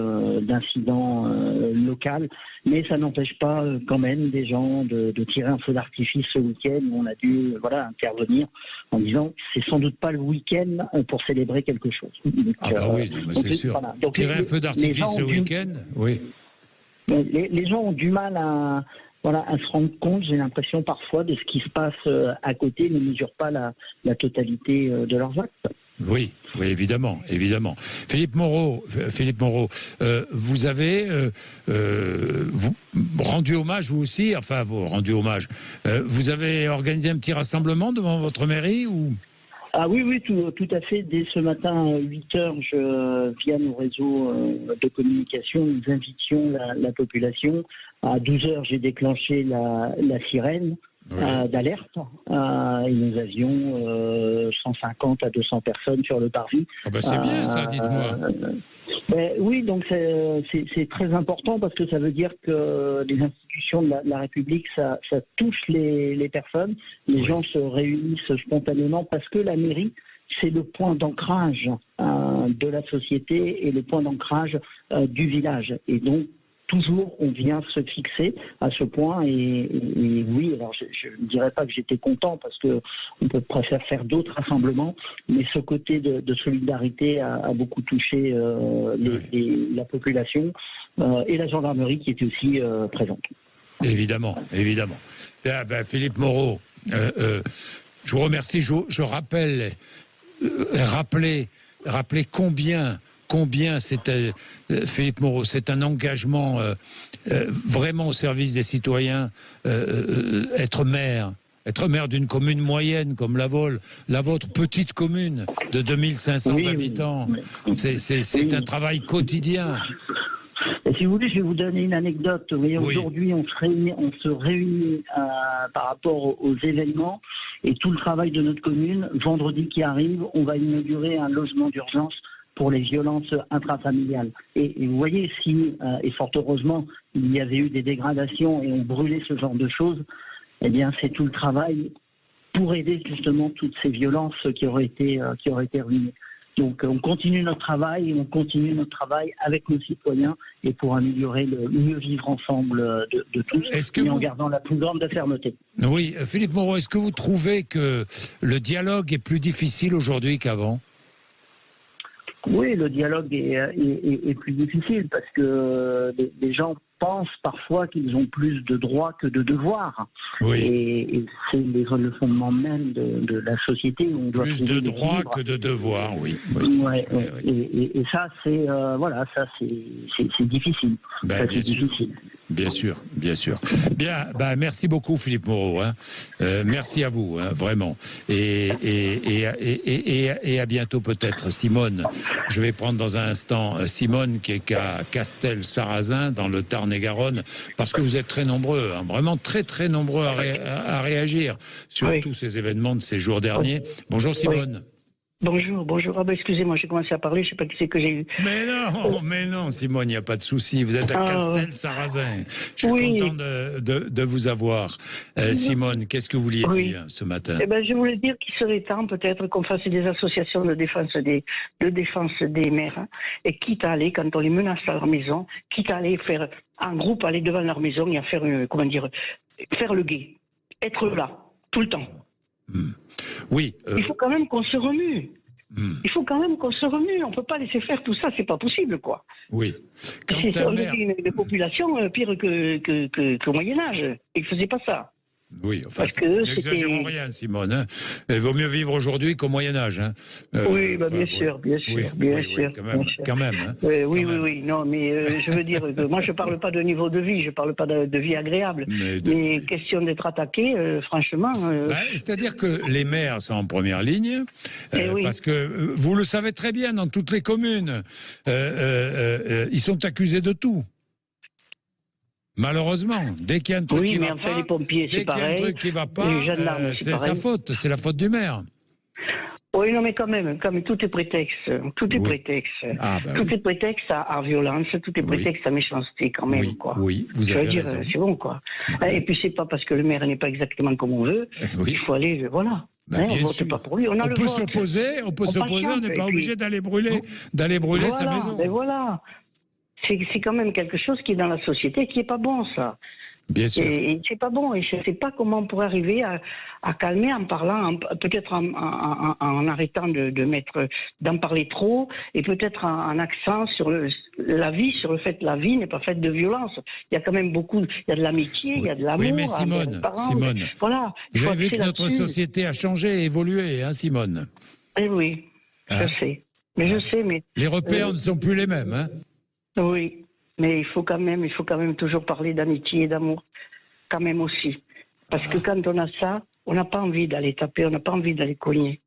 d'incident local. Mais ça n'empêche pas quand même des gens de tirer un feu d'artifice ce week-end. On a dû intervenir en disant c'est sans doute pas le week-end pour célébrer quelque chose. Donc, c'est sûr. Voilà. Donc, tirer un feu d'artifice ce week-end, oui. Les gens ont du mal à se rendre compte, j'ai l'impression parfois, de ce qui se passe à côté, ne mesurent pas la totalité de leurs actes. Oui, évidemment. Philippe Moreau, vous avez rendu hommage, vous aussi, vous avez organisé un petit rassemblement devant votre mairie ou... Ah oui, tout à fait. Dès ce matin, à 8h, via nos réseaux de communication, nous invitions la population. À 12h, j'ai déclenché la sirène d'alerte. Et nous avions 150 à 200 personnes sur le parvis. C'est bien ça, dites-moi. Oui, donc c'est très important parce que ça veut dire que les institutions de la République, ça touche les personnes. Les gens se réunissent spontanément parce que la mairie, c'est le point d'ancrage de la société et le point d'ancrage du village. Et donc, toujours, on vient se fixer à ce point. Et oui, alors je ne dirais pas que j'étais content parce qu'on préfère faire d'autres rassemblements, mais ce côté de solidarité a beaucoup touché la population et la gendarmerie qui était aussi présente. Évidemment. Philippe Moreau, je vous remercie. Je rappelle, rappeler combien c'était, Philippe Moreau, c'est un engagement vraiment au service des citoyens, être maire d'une commune moyenne comme la vôtre, petite commune de 2500 habitants, c'est un travail quotidien. Et si vous voulez, je vais vous donner une anecdote. Vous voyez, aujourd'hui, on se réunit par rapport aux événements et tout le travail de notre commune. Vendredi qui arrive, on va inaugurer un logement d'urgence pour les violences intrafamiliales. Et vous voyez, et fort heureusement, il y avait eu des dégradations et on brûlait ce genre de choses, eh bien, c'est tout le travail pour aider justement toutes ces violences qui auraient été ruinées. Donc, on continue notre travail avec nos citoyens et pour améliorer le mieux vivre ensemble de tous, en gardant la plus grande fermeté. Oui, Philippe Moreau, est-ce que vous trouvez que le dialogue est plus difficile aujourd'hui qu'avant ? Oui, le dialogue est plus difficile parce que les gens pensent parfois qu'ils ont plus de droits que de devoirs. Oui. Et c'est le fondement même de la société où on doit plus de droits que de devoirs, oui. Et ça, c'est c'est difficile. C'est difficile. Bien sûr. Bien, merci beaucoup Philippe Moreau. Merci à vous, vraiment. Et à bientôt peut-être. Simone, je vais prendre dans un instant Simone qui est à Castel-Sarrazin dans le Tarn-et-Garonne, parce que vous êtes très nombreux, vraiment très très nombreux à réagir sur tous ces événements de ces jours derniers. Bonjour Simone. Bonjour. Excusez-moi, j'ai commencé à parler, je ne sais pas qui c'est que j'ai eu. Mais non, Simone, il n'y a pas de souci. Vous êtes à Castel-Sarrazin. Je suis content de vous avoir. Simone, qu'est-ce que vous vouliez dire ce matin ? Je voulais dire qu'il serait temps peut-être qu'on fasse des associations de défense des maires, et quitte à aller, quand on les menace à leur maison, quitte à aller faire un groupe, aller devant leur maison et à faire, faire le guet. Être là, tout le temps. Oui. Il faut quand même qu'on se remue. On ne peut pas laisser faire tout ça, c'est pas possible, quoi. Oui. C'est une population pire qu'au Moyen-Âge. Ils ne faisaient pas ça. Oui, enfin, n'exagérons rien, Simone. Il vaut mieux vivre aujourd'hui qu'au Moyen-Âge. Bien sûr. Quand même. Oui. Non, mais je veux dire que moi, je ne parle pas de niveau de vie, je ne parle pas de vie agréable. Mais question d'être attaqué, franchement. C'est-à-dire que les maires sont en première ligne, parce que vous le savez très bien, dans toutes les communes, ils sont accusés de tout. Malheureusement, dès qu'il y a un truc qui va pas, les pompiers, c'est pareil. Un truc qui va pas, c'est sa faute, c'est la faute du maire. Oui, non, mais quand même, tout est prétexte. Tout est prétexte. Tout est prétexte à violence, tout est prétexte à méchanceté, quand même, quoi. Oui, vous avez raison. C'est bon, quoi. Et puis, c'est pas parce que le maire n'est pas exactement comme on veut, il faut aller, voilà. On vote pas pour lui, on peut s'opposer, on n'est pas obligé d'aller brûler sa maison. Mais voilà. C'est quand même quelque chose qui est dans la société qui n'est pas bon, ça. Bien sûr. Et c'est pas bon. Et je ne sais pas comment on pourrait arriver à calmer en parlant, peut-être en arrêtant d'en parler trop, et peut-être en accent sur la vie, sur le fait que la vie n'est pas faite de violence. Il y a quand même il y a de l'amitié, il y a de l'amour. Oui, mais Simone, voilà. Vous avez vu que notre société a changé, évolué, Simone ? Eh oui. Je sais. Mais je sais, mais... Les repères ne sont plus les mêmes, hein? Oui, mais il faut quand même toujours parler d'amitié et d'amour, quand même aussi. Parce que quand on a ça, on n'a pas envie d'aller taper, on n'a pas envie d'aller cogner.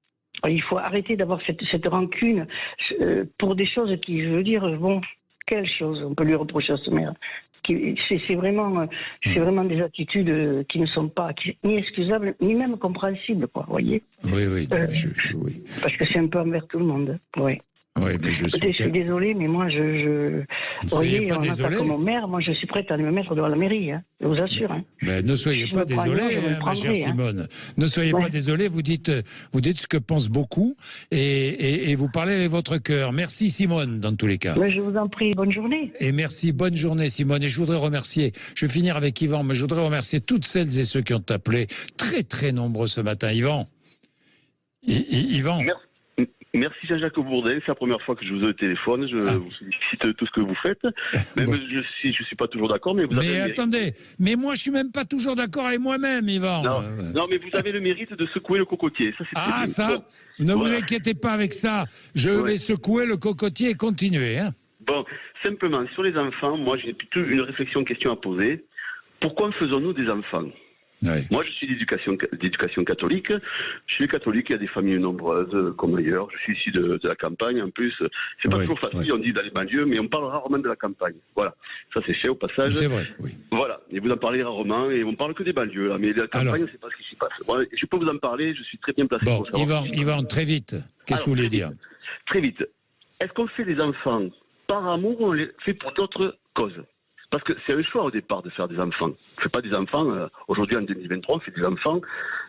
Il faut arrêter d'avoir cette rancune pour des choses qui, je veux dire, bon, quelle chose on peut lui reprocher à ce maire? C'est vraiment des attitudes qui ne sont pas ni excusables, ni même compréhensibles, quoi, vous voyez? Oui, oui. Oui. Parce que c'est un peu envers tout le monde, oui. Oui, mais je suis désolé, mais moi, vous voyez, on attaque mon maire, moi je suis prête à aller me mettre devant la mairie, hein, je vous assure. Hein. Mais ne soyez pas désolé, ma chère Simone. Ne soyez pas désolé, vous dites ce que pensent beaucoup et vous parlez avec votre cœur. Merci Simone, dans tous les cas. Mais je vous en prie, bonne journée. Et merci, bonne journée Simone. Et je voudrais remercier, je vais finir avec Yvan, mais je voudrais remercier toutes celles et ceux qui ont appelé, très très nombreux ce matin. Yvan. Yvan. Merci Jean-Jacques Bourdin, c'est la première fois que je vous ai au téléphone, je vous félicite tout ce que vous faites. Même je suis pas toujours d'accord, mais vous avez... Mais attendez, mais moi je suis même pas toujours d'accord avec moi-même, Yvan. Non, mais vous avez le mérite de secouer le cocotier. Ça, ne vous inquiétez pas avec ça, je vais secouer le cocotier et continuer. Hein. Bon, simplement, sur les enfants, moi j'ai plutôt une réflexion, question à poser. Pourquoi faisons-nous des enfants ? Moi, je suis d'éducation catholique. Je suis catholique, il y a des familles nombreuses, comme ailleurs. Je suis ici de la campagne. En plus, c'est pas toujours facile, on dit dans les banlieues, mais on parle rarement de la campagne. Voilà. Ça, c'est fait au passage. C'est vrai, oui. Voilà. Et vous en parlez rarement, et on parle que des banlieues. Là. Mais la campagne, c'est pas ce qui s'y passe. Voilà. Je peux vous en parler, je suis très bien placé pour savoir. Yvan, très vite. Qu'est-ce que vous voulez dire? Très vite. Est-ce qu'on fait des enfants par amour ou on les fait pour d'autres causes? Parce que c'est un choix au départ de faire des enfants. On ne fait pas des enfants, aujourd'hui en 2023, on fait des enfants.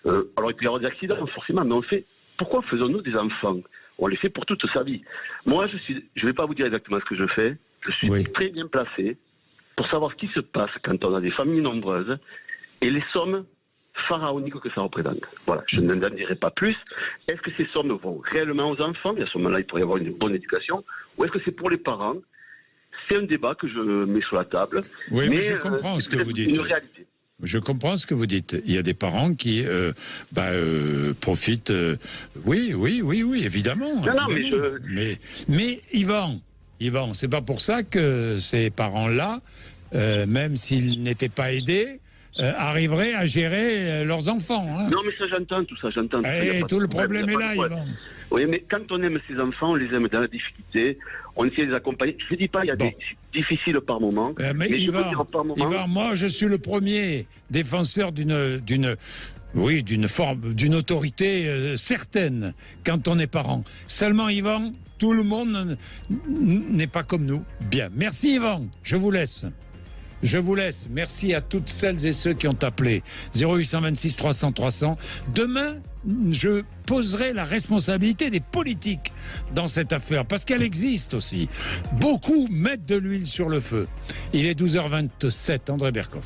Alors il peut y avoir des accidents, forcément, mais on fait. Pourquoi faisons-nous des enfants? On les fait pour toute sa vie. Moi, je ne vais pas vous dire exactement ce que je fais. Je suis très bien placé pour savoir ce qui se passe quand on a des familles nombreuses et les sommes pharaoniques que ça représente. Voilà, je n'en dirai pas plus. Est-ce que ces sommes vont réellement aux enfants? Et à ce moment-là, il pourrait y avoir une bonne éducation. Ou est-ce que c'est pour les parents? C'est un débat que je mets sur la table. Oui, mais je comprends ce que vous dites. Une réalité. Je comprends ce que vous dites. Il y a des parents qui profitent. Oui, évidemment. Non, mais Yvan, c'est pas pour ça que ces parents-là, même s'ils n'étaient pas aidés, arriveraient à gérer leurs enfants. Hein. Non, mais ça, j'entends tout ça. Et tout le problème est là, Yvan. Oui, mais quand on aime ses enfants, on les aime dans la difficulté, on essaie de les accompagner. Je ne dis pas il y a des difficiles par moment, mais Yvan, moi, je suis le premier défenseur d'une autorité certaine quand on est parent. Seulement, Yvan, tout le monde n'est pas comme nous. Bien. Merci, Yvan. Je vous laisse. Merci à toutes celles et ceux qui ont appelé. 0826 300 300. Demain, je poserai la responsabilité des politiques dans cette affaire, parce qu'elle existe aussi. Beaucoup mettent de l'huile sur le feu. Il est 12h27, André Berkoff.